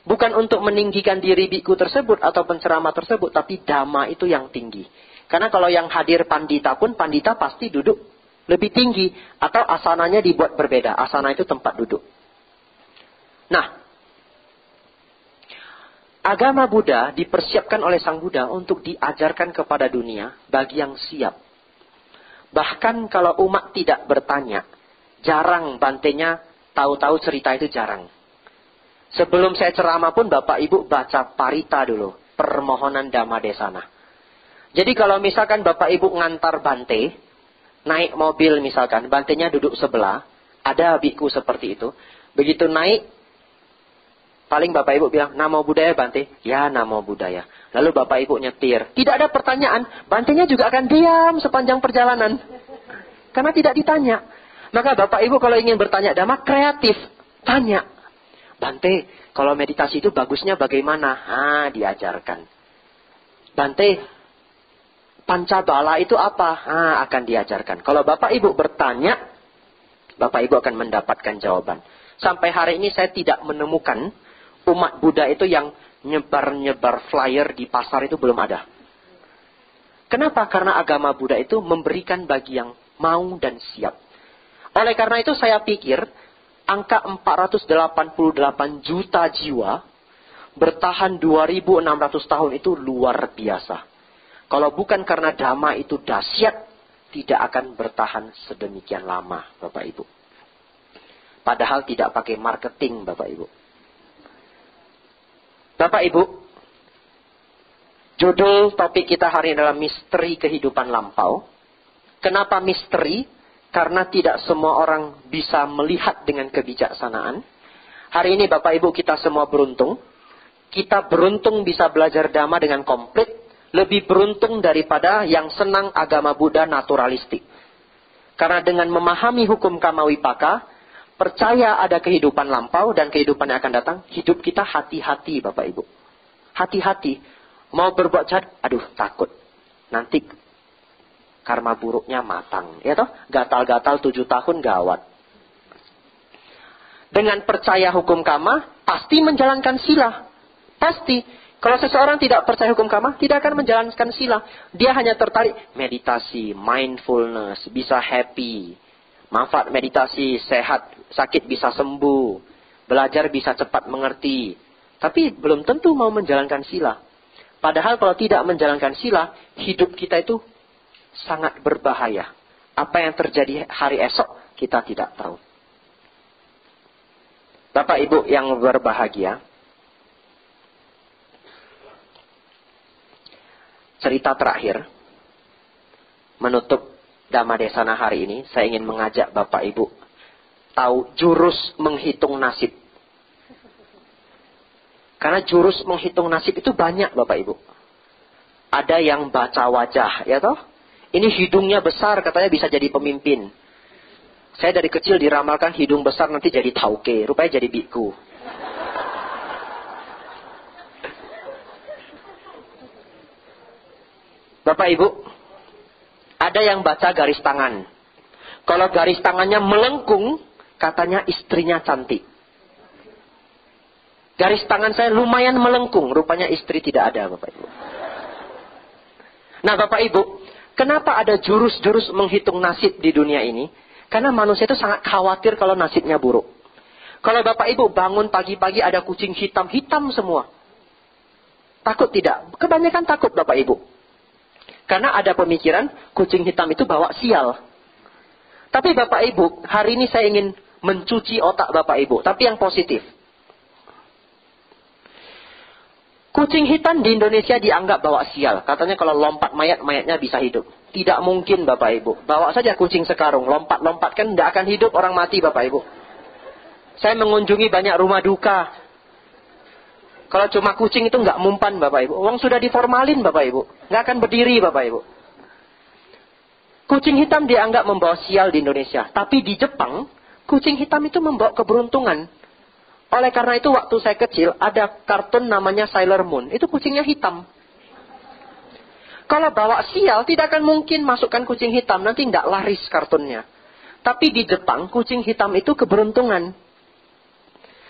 Bukan untuk meninggikan diri biku tersebut atau penceramah tersebut, tapi Dhamma itu yang tinggi. Karena kalau yang hadir pandita pun, pandita pasti duduk lebih tinggi. Atau asananya dibuat berbeda. Asana itu tempat duduk. Nah, agama Buddha dipersiapkan oleh Sang Buddha untuk diajarkan kepada dunia bagi yang siap. Bahkan kalau umat tidak bertanya, jarang bantenya tahu-tahu cerita itu jarang. Sebelum saya ceramah pun Bapak Ibu baca parita dulu, permohonan Dhamma Desana. Jadi kalau misalkan Bapak Ibu ngantar bante, naik mobil misalkan, bantenya duduk sebelah, ada biku seperti itu. Begitu naik, Paling Bapak Ibu bilang, Namo Buddhaya Bante. Ya, Namo Buddhaya. Lalu Bapak Ibu nyetir. Tidak ada pertanyaan. Bantenya juga akan diam sepanjang perjalanan. Karena tidak ditanya. Maka Bapak Ibu kalau ingin bertanya Dhamma, kreatif. Tanya. Bante, kalau meditasi itu bagusnya bagaimana? Diajarkan. Bante, Pancabala itu apa? Akan diajarkan. Kalau Bapak Ibu bertanya, Bapak Ibu akan mendapatkan jawaban. Sampai hari ini saya tidak menemukan umat Buddha itu yang nyebar-nyebar flyer di pasar itu belum ada. Kenapa? Karena agama Buddha itu memberikan bagi yang mau dan siap. Oleh karena itu saya pikir angka 488 juta jiwa bertahan 2.600 tahun itu luar biasa. Kalau bukan karena Dhamma itu dahsyat, tidak akan bertahan sedemikian lama, Bapak Ibu. Padahal tidak pakai marketing, Bapak Ibu. Bapak Ibu, judul topik kita hari ini adalah misteri kehidupan lampau. Kenapa misteri? Karena tidak semua orang bisa melihat dengan kebijaksanaan. Hari ini Bapak Ibu kita semua beruntung. Kita beruntung bisa belajar Dhamma dengan komplit. Lebih beruntung daripada yang senang agama Buddha naturalistik. Karena dengan memahami hukum Kamawipaka, percaya ada kehidupan lampau dan kehidupan yang akan datang, hidup kita hati-hati Bapak Ibu. Hati-hati. Mau berbuat jahat, takut. Nanti karma buruknya matang. Ya toh? Gatal-gatal 7 tahun gawat. Dengan percaya hukum Kama, pasti menjalankan sila. Pasti. Kalau seseorang tidak percaya hukum Kama, tidak akan menjalankan sila. Dia hanya tertarik meditasi, mindfulness, bisa happy. Manfaat meditasi, sehat, sakit bisa sembuh. Belajar bisa cepat mengerti. Tapi belum tentu mau menjalankan sila. Padahal kalau tidak menjalankan sila, hidup kita itu sangat berbahaya. Apa yang terjadi hari esok, kita tidak tahu. Bapak Ibu yang berbahagia, cerita terakhir, menutup Dhamma Desana hari ini, saya ingin mengajak Bapak Ibu tahu jurus menghitung nasib. Karena jurus menghitung nasib itu banyak Bapak Ibu. Ada yang baca wajah, ya toh? Ini hidungnya besar, katanya bisa jadi pemimpin. Saya dari kecil diramalkan hidung besar nanti jadi tauke, rupanya jadi biku. Bapak Ibu, ada yang baca garis tangan. Kalau garis tangannya melengkung, katanya istrinya cantik. Garis tangan saya lumayan melengkung, rupanya istri tidak ada, Bapak Ibu. Nah, Bapak Ibu, kenapa ada jurus-jurus menghitung nasib di dunia ini? Karena manusia itu sangat khawatir kalau nasibnya buruk. Kalau Bapak Ibu bangun pagi-pagi ada kucing hitam-hitam semua. Takut tidak? Kebanyakan takut Bapak Ibu. Karena ada pemikiran kucing hitam itu bawa sial. Tapi Bapak Ibu, hari ini saya ingin mencuci otak Bapak Ibu. Tapi yang positif. Kucing hitam di Indonesia dianggap bawa sial. Katanya kalau lompat mayat, mayatnya bisa hidup. Tidak mungkin Bapak Ibu. Bawa saja kucing sekarung. Lompat-lompat kan tidak akan hidup orang mati Bapak Ibu. Saya mengunjungi banyak rumah duka. Kalau cuma kucing itu nggak mumpan Bapak Ibu. Uang sudah diformalin Bapak Ibu. Nggak akan berdiri Bapak Ibu. Kucing hitam dianggap membawa sial di Indonesia. Tapi di Jepang, kucing hitam itu membawa keberuntungan. Oleh karena itu waktu saya kecil, ada kartun namanya Sailor Moon. Itu kucingnya hitam. Kalau bawa sial, tidak akan mungkin masukkan kucing hitam. Nanti nggak laris kartunnya. Tapi di Jepang, kucing hitam itu keberuntungan.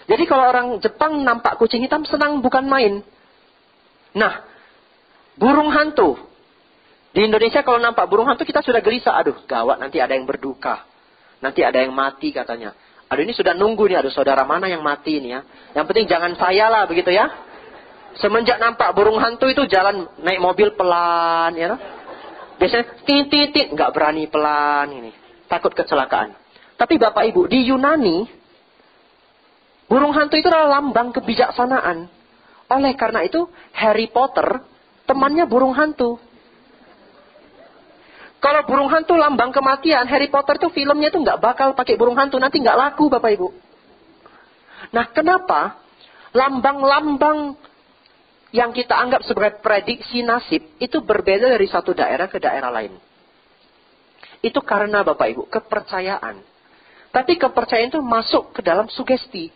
Jadi kalau orang Jepang nampak kucing hitam, senang bukan main. Nah, burung hantu. Di Indonesia kalau nampak burung hantu, kita sudah gelisah. Aduh, gawat, nanti ada yang berduka. Nanti ada yang mati katanya. Aduh, ini sudah nunggu nih. Aduh, saudara mana yang mati ini ya. Yang penting jangan saya lah, begitu ya. Semenjak nampak burung hantu itu jalan naik mobil pelan, ya. Biasanya titit, nggak berani pelan ini. Takut kecelakaan. Tapi Bapak Ibu, di Yunani, burung hantu itu adalah lambang kebijaksanaan. Oleh karena itu, Harry Potter, temannya burung hantu. Kalau burung hantu lambang kematian, Harry Potter itu filmnya itu nggak bakal pakai burung hantu. Nanti nggak laku Bapak Ibu. Nah, kenapa? Lambang-lambang yang kita anggap sebagai prediksi nasib itu berbeda dari satu daerah ke daerah lain. Itu karena Bapak Ibu, kepercayaan. Tapi kepercayaan itu masuk ke dalam sugesti.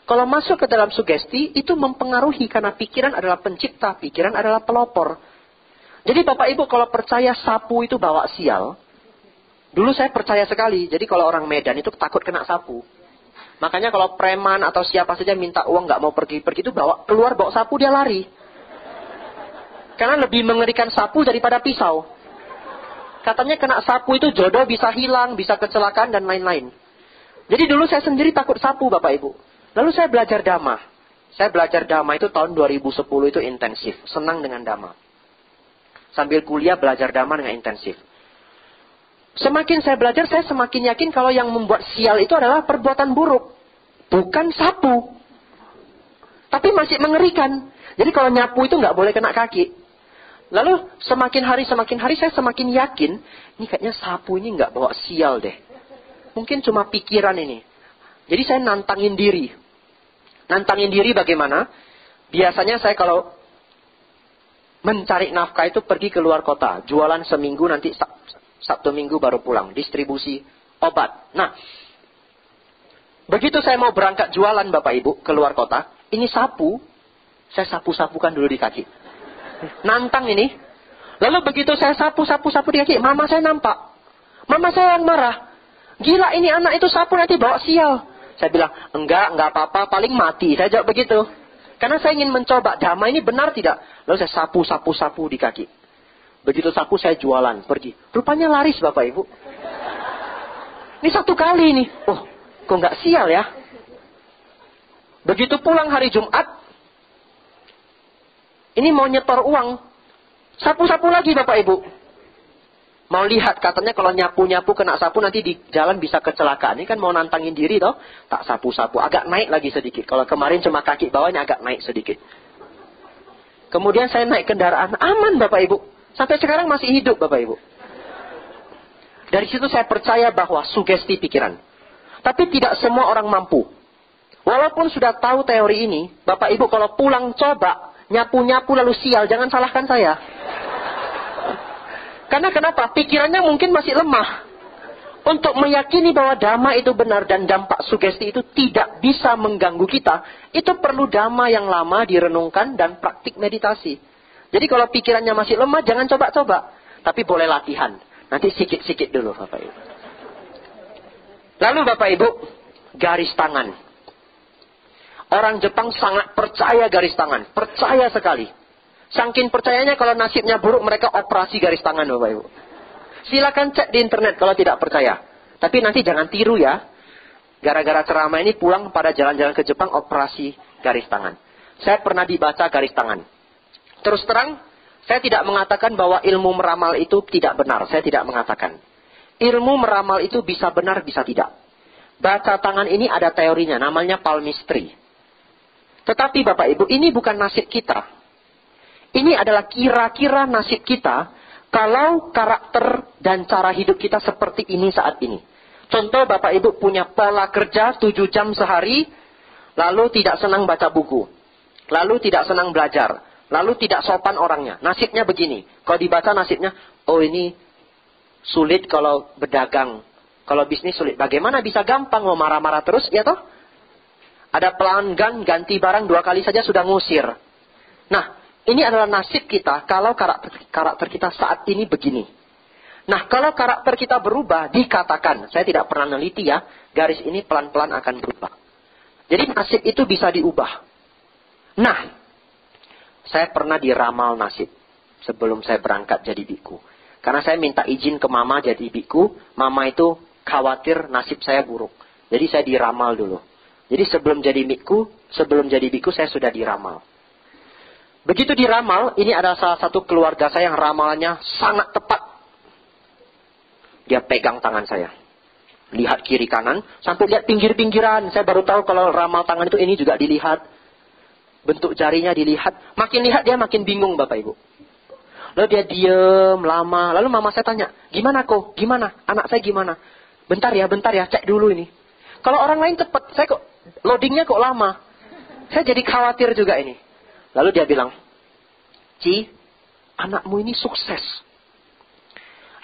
Kalau masuk ke dalam sugesti, itu mempengaruhi karena pikiran adalah pencipta, pikiran adalah pelopor. Jadi Bapak Ibu kalau percaya sapu itu bawa sial, dulu saya percaya sekali. Jadi kalau orang Medan itu takut kena sapu. Makanya kalau preman atau siapa saja minta uang nggak mau pergi-pergi itu keluar bawa sapu dia lari. Karena lebih mengerikan sapu daripada pisau. Katanya kena sapu itu jodoh bisa hilang, bisa kecelakaan dan lain-lain. Jadi dulu saya sendiri takut sapu Bapak Ibu. Lalu saya belajar dhamma. Saya belajar dhamma itu tahun 2010 itu intensif. Senang dengan dhamma. Sambil kuliah belajar dhamma dengan intensif. Semakin saya belajar, saya semakin yakin kalau yang membuat sial itu adalah perbuatan buruk. Bukan sapu. Tapi masih mengerikan. Jadi kalau nyapu itu nggak boleh kena kaki. Lalu semakin hari saya semakin yakin, ini kayaknya sapu ini nggak bawa sial deh. Mungkin cuma pikiran ini. Jadi saya nantangin diri. Nantangin diri bagaimana? Biasanya saya kalau mencari nafkah itu pergi ke luar kota. Jualan seminggu nanti Sabtu Minggu baru pulang. Distribusi obat. Nah, begitu saya mau berangkat jualan Bapak Ibu ke luar kota. Ini sapu. Saya sapu-sapukan dulu di kaki. Nantang ini. Lalu begitu saya sapu-sapu di kaki. Mama saya nampak. Mama saya yang marah. Gila ini anak itu sapu nanti bawa sial. Saya bilang, enggak apa-apa. Paling mati. Saya jawab begitu. Karena saya ingin mencoba. Dhamma ini benar tidak? Lalu saya sapu-sapu di kaki. Begitu sapu saya jualan, pergi. Rupanya laris Bapak Ibu. Ini satu kali nih. Oh, kok nggak sial ya? Begitu pulang hari Jumat, ini mau nyetor uang. Sapu-sapu lagi Bapak Ibu. Mau lihat, katanya kalau nyapu-nyapu kena sapu nanti di jalan bisa kecelakaan. Ini kan mau nantangin diri toh. Tak sapu-sapu, agak naik lagi sedikit. Kalau kemarin cuma kaki bawahnya agak naik sedikit. Kemudian saya naik kendaraan, aman Bapak Ibu. Sampai sekarang masih hidup Bapak Ibu. Dari situ saya percaya bahwa sugesti pikiran. Tapi tidak semua orang mampu. Walaupun sudah tahu teori ini, Bapak Ibu kalau pulang coba, nyapu-nyapu lalu sial, jangan salahkan saya. Karena kenapa? Pikirannya mungkin masih lemah. Untuk meyakini bahwa dhamma itu benar dan dampak sugesti itu tidak bisa mengganggu kita, itu perlu dhamma yang lama direnungkan dan praktik meditasi. Jadi kalau pikirannya masih lemah, jangan coba-coba. Tapi boleh latihan. Nanti sikit-sikit dulu Bapak Ibu. Lalu Bapak Ibu, garis tangan. Orang Jepang sangat percaya garis tangan. Percaya sekali. Saking percayanya kalau nasibnya buruk, mereka operasi garis tangan Bapak Ibu. Silakan cek di internet kalau tidak percaya. Tapi nanti jangan tiru ya. Gara-gara ceramah ini pulang pada jalan-jalan ke Jepang, operasi garis tangan. Saya pernah dibaca garis tangan. Terus terang, saya tidak mengatakan bahwa ilmu meramal itu tidak benar. Saya tidak mengatakan. Ilmu meramal itu bisa benar, bisa tidak. Baca tangan ini ada teorinya, namanya palmistry. Tetapi Bapak Ibu, ini bukan nasib kita. Ini adalah kira-kira nasib kita kalau karakter dan cara hidup kita seperti ini saat ini. Contoh Bapak Ibu punya pola kerja 7 jam sehari, lalu tidak senang baca buku. Lalu tidak senang belajar. Lalu tidak sopan orangnya. Nasibnya begini. Kalau dibaca nasibnya, oh ini sulit kalau berdagang. Kalau bisnis sulit. Bagaimana bisa gampang mau marah-marah terus, ya toh? Ada pelanggan ganti barang 2 kali saja sudah ngusir. Nah, ini adalah nasib kita kalau karakter kita saat ini begini. Nah, kalau karakter kita berubah, dikatakan, saya tidak pernah neliti ya, garis ini pelan-pelan akan berubah. Jadi nasib itu bisa diubah. Nah, saya pernah diramal nasib sebelum saya berangkat jadi biku. Karena saya minta izin ke mama jadi biku, mama itu khawatir nasib saya buruk. Jadi saya diramal dulu. Jadi sebelum jadi biku saya sudah diramal. Begitu diramal, ini adalah salah satu keluarga saya yang ramalannya sangat tepat. Dia pegang tangan saya. Lihat kiri kanan, sampai lihat pinggir-pinggiran. Saya baru tahu kalau ramal tangan itu ini juga dilihat. Bentuk jarinya dilihat. Makin lihat dia makin bingung Bapak Ibu. Lalu dia diem lama. Lalu mama saya tanya, gimana kok? Gimana? Anak saya gimana? Bentar ya, cek dulu ini. Kalau orang lain cepat, saya kok loadingnya kok lama. Saya jadi khawatir juga ini. Lalu dia bilang, Ci, anakmu ini sukses.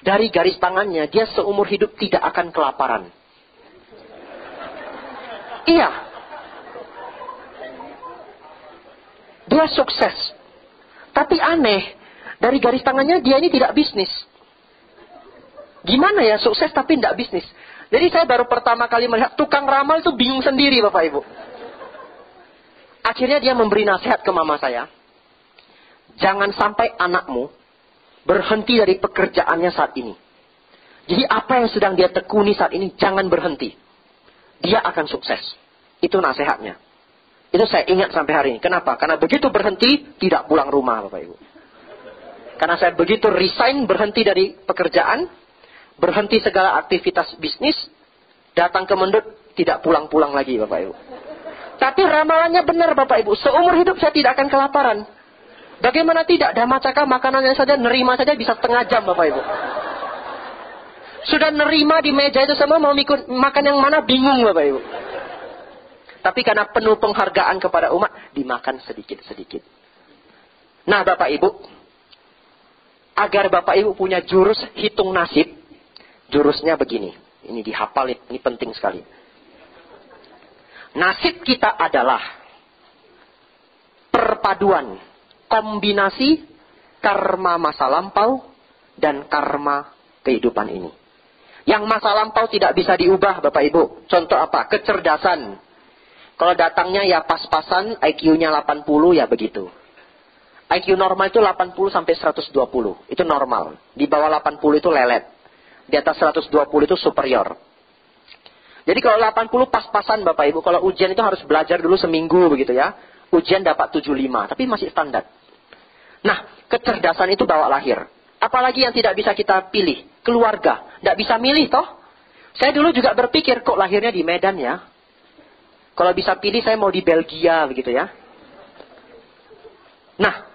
Dari garis tangannya, dia seumur hidup tidak akan kelaparan. Iya. Dia sukses. Tapi aneh, dari garis tangannya dia ini tidak bisnis. Gimana ya sukses tapi tidak bisnis? Jadi saya baru pertama kali melihat tukang ramal itu bingung sendiri Bapak Ibu. Akhirnya dia memberi nasihat ke mama saya. Jangan sampai anakmu berhenti dari pekerjaannya saat ini. Jadi apa yang sedang dia tekuni saat ini, jangan berhenti. Dia akan sukses. Itu nasihatnya. Itu saya ingat sampai hari ini. Kenapa? Karena begitu berhenti, tidak pulang rumah Bapak Ibu. Karena saya begitu resign, berhenti dari pekerjaan, berhenti segala aktivitas bisnis, datang ke Mendut, tidak pulang-pulang lagi Bapak Ibu. Tapi ramalannya benar Bapak Ibu. Seumur hidup saya tidak akan kelaparan. Bagaimana tidak? Damacaka makanannya saja, nerima saja bisa setengah jam Bapak Ibu. Sudah nerima di meja itu semua, mau makan yang mana bingung Bapak Ibu. Tapi karena penuh penghargaan kepada umat, dimakan sedikit-sedikit. Nah Bapak Ibu, agar Bapak Ibu punya jurus hitung nasib, jurusnya begini. Ini dihafal, ini penting sekali. Nasib kita adalah perpaduan, kombinasi karma masa lampau dan karma kehidupan ini. Yang masa lampau tidak bisa diubah Bapak Ibu. Contoh apa? Kecerdasan. Kalau datangnya ya pas-pasan, IQ-nya 80 ya begitu. IQ normal itu 80 sampai 120. Itu normal. Di bawah 80 itu lelet. Di atas 120 itu superior. Jadi kalau 80 pas-pasan Bapak Ibu. Kalau ujian itu harus belajar dulu seminggu begitu ya. Ujian dapat 75. Tapi masih standar. Nah, kecerdasan itu bawa lahir. Apalagi yang tidak bisa kita pilih. Keluarga. Tidak bisa milih toh. Saya dulu juga berpikir kok lahirnya di Medan ya. Kalau bisa pilih saya mau di Belgia begitu ya. Nah,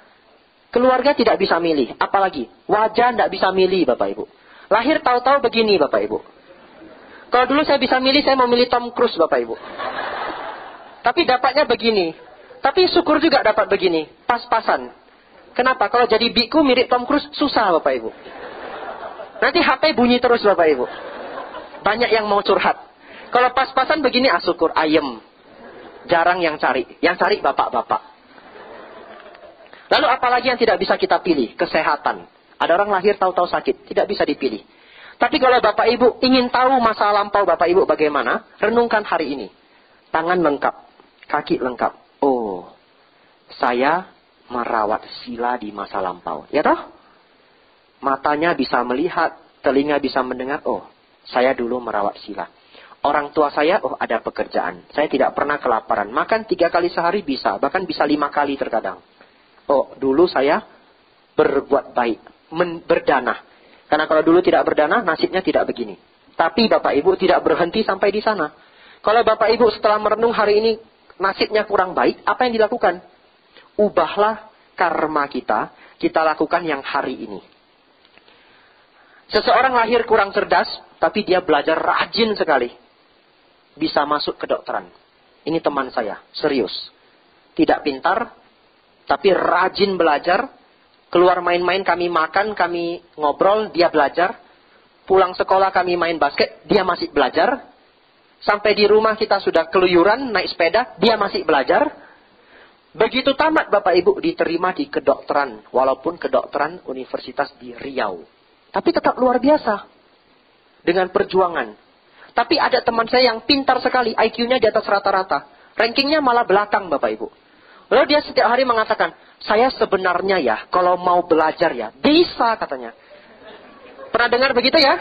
keluarga tidak bisa milih. Apalagi wajah tidak bisa milih Bapak Ibu. Lahir tahu-tahu begini Bapak Ibu. Kalau dulu saya bisa milih, saya mau milih Tom Cruise Bapak Ibu. Tapi dapatnya begini. Tapi syukur juga dapat begini. Pas-pasan. Kenapa? Kalau jadi biku mirip Tom Cruise, susah Bapak Ibu. Nanti HP bunyi terus Bapak Ibu. Banyak yang mau curhat. Kalau pas-pasan begini, syukur, ayem. Jarang yang cari. Yang cari bapak-bapak. Lalu apalagi yang tidak bisa kita pilih? Kesehatan. Ada orang lahir tahu-tahu sakit. Tidak bisa dipilih. Tapi kalau Bapak Ibu ingin tahu masa lampau Bapak Ibu bagaimana, renungkan hari ini. Tangan lengkap, kaki lengkap. Oh, saya merawat sila di masa lampau. Ya toh? Matanya bisa melihat, telinga bisa mendengar. Oh, saya dulu merawat sila. Orang tua saya, oh ada pekerjaan. Saya tidak pernah kelaparan. Makan 3 kali sehari bisa, bahkan bisa 5 kali terkadang. Oh, dulu saya berbuat baik, berdanah. Karena kalau dulu tidak berdanah, nasibnya tidak begini. Tapi Bapak Ibu tidak berhenti sampai di sana. Kalau Bapak Ibu setelah merenung hari ini, nasibnya kurang baik, apa yang dilakukan? Ubahlah karma kita lakukan yang hari ini. Seseorang lahir kurang cerdas, tapi dia belajar rajin sekali. Bisa masuk kedokteran. Ini teman saya, serius. Tidak pintar, tapi rajin belajar. Keluar main-main, kami makan, kami ngobrol, dia belajar. Pulang sekolah kami main basket, dia masih belajar. Sampai di rumah kita sudah keluyuran, naik sepeda, dia masih belajar. Begitu tamat Bapak Ibu diterima di kedokteran. Walaupun kedokteran universitas di Riau. Tapi tetap luar biasa. Dengan perjuangan. Tapi ada teman saya yang pintar sekali, IQ-nya di atas rata-rata. Rankingnya malah belakang Bapak Ibu. Lalu dia setiap hari mengatakan, saya sebenarnya ya, kalau mau belajar ya, bisa katanya. Pernah dengar begitu ya?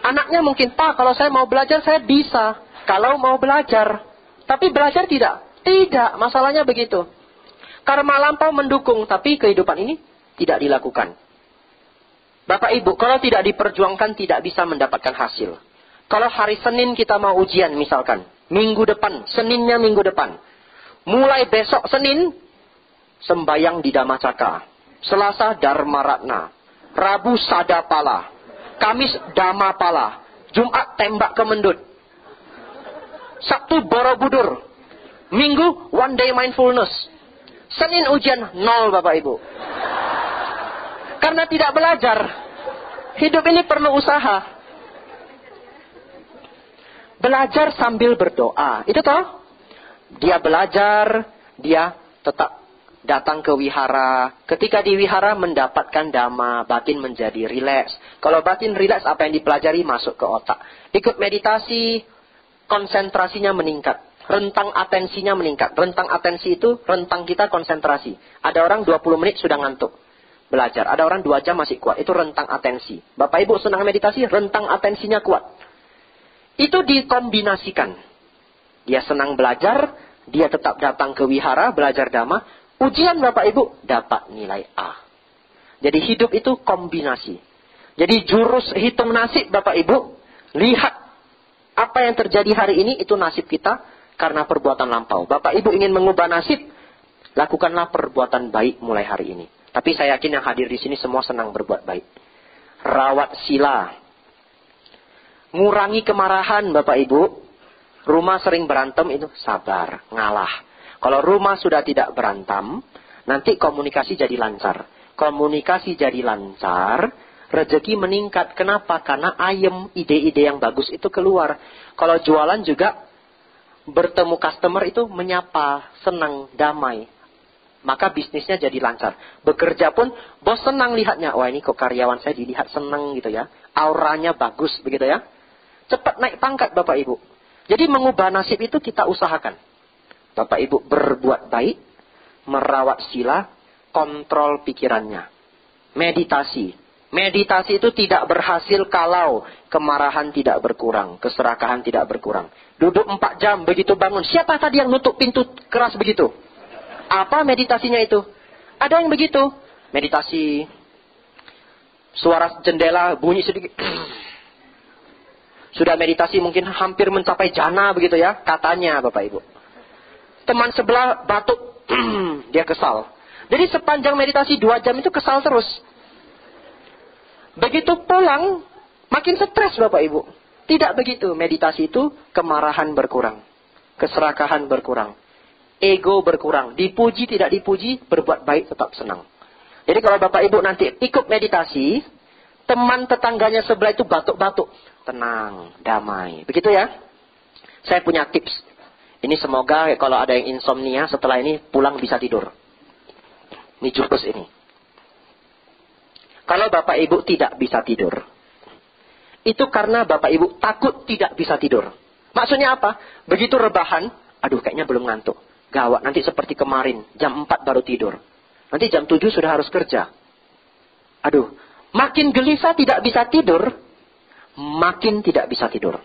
Anaknya mungkin, Pak, kalau saya mau belajar, saya bisa. Kalau mau belajar. Tapi belajar tidak? Tidak, masalahnya begitu. Karma lampau mendukung, tapi kehidupan ini tidak dilakukan. Bapak Ibu, kalau tidak diperjuangkan, tidak bisa mendapatkan hasil. Kalau hari Senin kita mau ujian misalkan, minggu depan, Seninnya minggu depan. Mulai besok Senin, sembayang di Damacaka. Selasa Dharma Ratna. Rabu Sadapala. Kamis Damapala. Jumat tembak ke Mendut. Sabtu Borobudur. Minggu, one day mindfulness. Senin ujian, 0 Bapak Ibu. Karena tidak belajar. Hidup ini perlu usaha. Belajar sambil berdoa. Itu toh? Dia belajar, dia tetap datang ke wihara. Ketika di wihara mendapatkan dhamma, batin menjadi rileks. Kalau batin rileks, apa yang dipelajari masuk ke otak. Ikut meditasi, konsentrasinya meningkat. Rentang atensinya meningkat. Rentang atensi itu rentang kita konsentrasi. Ada orang 20 menit sudah ngantuk. Belajar. Ada orang 2 jam masih kuat. Itu rentang atensi. Bapak Ibu senang meditasi, rentang atensinya kuat. Itu dikombinasikan. Dia senang belajar, dia tetap datang ke wihara, belajar dhamma. Ujian Bapak Ibu, dapat nilai A. Jadi hidup itu kombinasi. Jadi jurus hitung nasib Bapak Ibu, lihat apa yang terjadi hari ini, itu nasib kita karena perbuatan lampau. Bapak Ibu ingin mengubah nasib, lakukanlah perbuatan baik mulai hari ini. Tapi saya yakin yang hadir di sini semua senang berbuat baik. Rawat sila. Ngurangi kemarahan Bapak Ibu. Rumah sering berantem itu sabar, ngalah. Kalau rumah sudah tidak berantem, nanti komunikasi jadi lancar. Komunikasi jadi lancar, rezeki meningkat. Kenapa? Karena ayem, ide-ide yang bagus itu keluar. Kalau jualan juga bertemu customer itu menyapa, senang, damai. Maka bisnisnya jadi lancar. Bekerja pun bos senang lihatnya. Wah, ini kok karyawan saya dilihat senang gitu ya. Auranya bagus begitu ya. Cepat naik pangkat Bapak Ibu. Jadi mengubah nasib itu kita usahakan. Bapak Ibu berbuat baik, merawat sila, kontrol pikirannya. Meditasi. Meditasi itu tidak berhasil kalau kemarahan tidak berkurang, keserakahan tidak berkurang. Duduk 4 jam begitu bangun. Siapa tadi yang nutup pintu keras begitu? Apa meditasinya itu? Ada yang begitu. Meditasi. Suara jendela bunyi sedikit. Sudah meditasi mungkin hampir mencapai jana begitu ya. Katanya Bapak Ibu. Teman sebelah batuk. Dia kesal. Jadi sepanjang meditasi 2 jam itu kesal terus. Begitu pulang makin stres Bapak Ibu. Tidak begitu. Meditasi itu kemarahan berkurang. Keserakahan berkurang. Ego berkurang. Dipuji tidak dipuji, berbuat baik tetap senang. Jadi kalau Bapak Ibu nanti ikut meditasi, teman tetangganya sebelah itu batuk-batuk. Tenang, damai. Begitu ya. Saya punya tips. Ini semoga kalau ada yang insomnia setelah ini pulang bisa tidur. Ini jurus ini. Kalau Bapak Ibu tidak bisa tidur, itu karena Bapak Ibu takut tidak bisa tidur. Maksudnya apa? Begitu rebahan, aduh kayaknya belum ngantuk. Gawat, nanti seperti kemarin, jam 4 baru tidur. Nanti jam 7 sudah harus kerja. Aduh, makin gelisah tidak bisa tidur, makin tidak bisa tidur.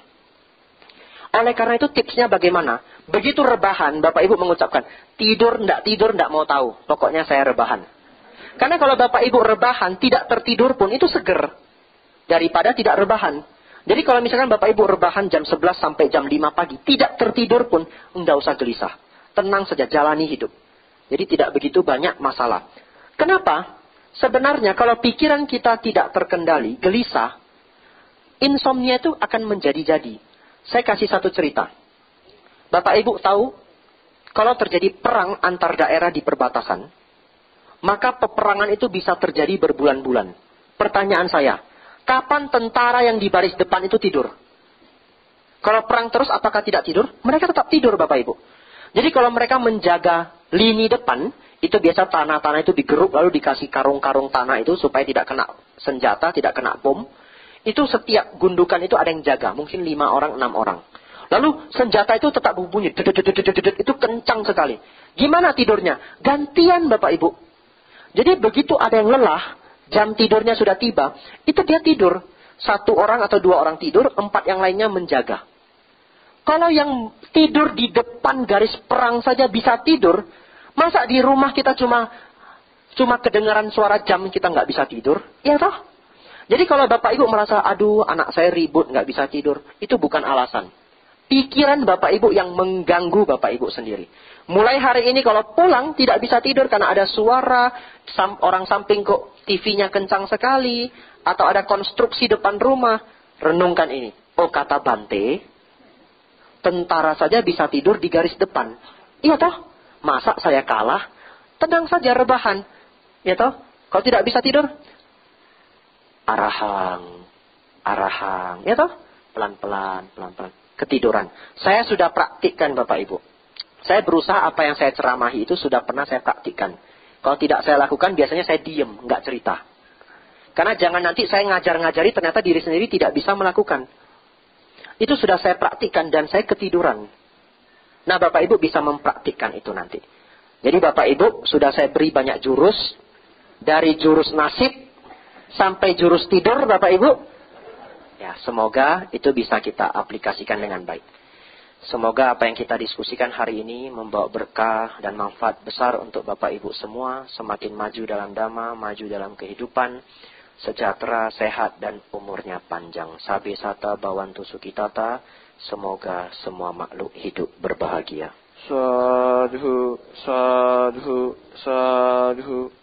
Oleh karena itu tipsnya bagaimana? Begitu rebahan, Bapak Ibu mengucapkan, tidur, ndak mau tahu. Pokoknya saya rebahan. Karena kalau Bapak Ibu rebahan, tidak tertidur pun itu seger. Daripada tidak rebahan. Jadi kalau misalkan Bapak Ibu rebahan jam 11 sampai jam 5 pagi, tidak tertidur pun, ndak usah gelisah. Tenang saja, jalani hidup. Jadi tidak begitu banyak masalah. Kenapa? Sebenarnya kalau pikiran kita tidak terkendali, gelisah, insomnia itu akan menjadi-jadi. Saya kasih satu cerita. Bapak Ibu tahu, kalau terjadi perang antar daerah di perbatasan, maka peperangan itu bisa terjadi berbulan-bulan. Pertanyaan saya, kapan tentara yang di baris depan itu tidur? Kalau perang terus, apakah tidak tidur? Mereka tetap tidur Bapak Ibu. Jadi kalau mereka menjaga lini depan, itu biasa tanah-tanah itu digeruk, lalu dikasih karung-karung tanah itu supaya tidak kena senjata, tidak kena bom. Itu setiap gundukan itu ada yang jaga. Mungkin 5 orang, 6 orang. Lalu senjata itu tetap berbunyi. Itu kencang sekali. Gimana tidurnya? Gantian Bapak Ibu. Jadi begitu ada yang lelah, jam tidurnya sudah tiba, itu dia tidur. 1 orang atau 2 orang tidur, 4 yang lainnya menjaga. Kalau yang tidur di depan garis perang saja bisa tidur, masa di rumah kita cuma kedengaran suara jam kita nggak bisa tidur? Ya toh? Jadi kalau Bapak Ibu merasa, aduh anak saya ribut nggak bisa tidur, itu bukan alasan. Pikiran Bapak Ibu yang mengganggu Bapak Ibu sendiri. Mulai hari ini kalau pulang tidak bisa tidur karena ada suara, orang samping kok TV-nya kencang sekali, atau ada konstruksi depan rumah, renungkan ini. Oh kata Bante, tentara saja bisa tidur di garis depan. Iya toh? Masa saya kalah? Tenang saja, rebahan. Ya toh? Kalau tidak bisa tidur, arahang. Ya toh? Pelan-pelan. Ketiduran. Saya sudah praktikkan Bapak Ibu. Saya berusaha apa yang saya ceramahi itu sudah pernah saya praktikkan. Kalau tidak saya lakukan, biasanya saya diem, nggak cerita. Karena jangan nanti saya ngajar-ngajari, ternyata diri sendiri tidak bisa melakukan. Itu sudah saya praktikkan dan saya ketiduran. Nah, Bapak Ibu bisa mempraktikkan itu nanti. Jadi Bapak Ibu sudah saya beri banyak jurus. Dari jurus nasib sampai jurus tidur Bapak Ibu. Ya, semoga itu bisa kita aplikasikan dengan baik. Semoga apa yang kita diskusikan hari ini membawa berkah dan manfaat besar untuk Bapak Ibu semua. Semakin maju dalam dhamma, maju dalam kehidupan. Sejahtera, sehat, dan umurnya panjang. Sabe sata bawantu sukitata. Semoga semua makhluk hidup berbahagia. Sadhu, sadhu, sadhu.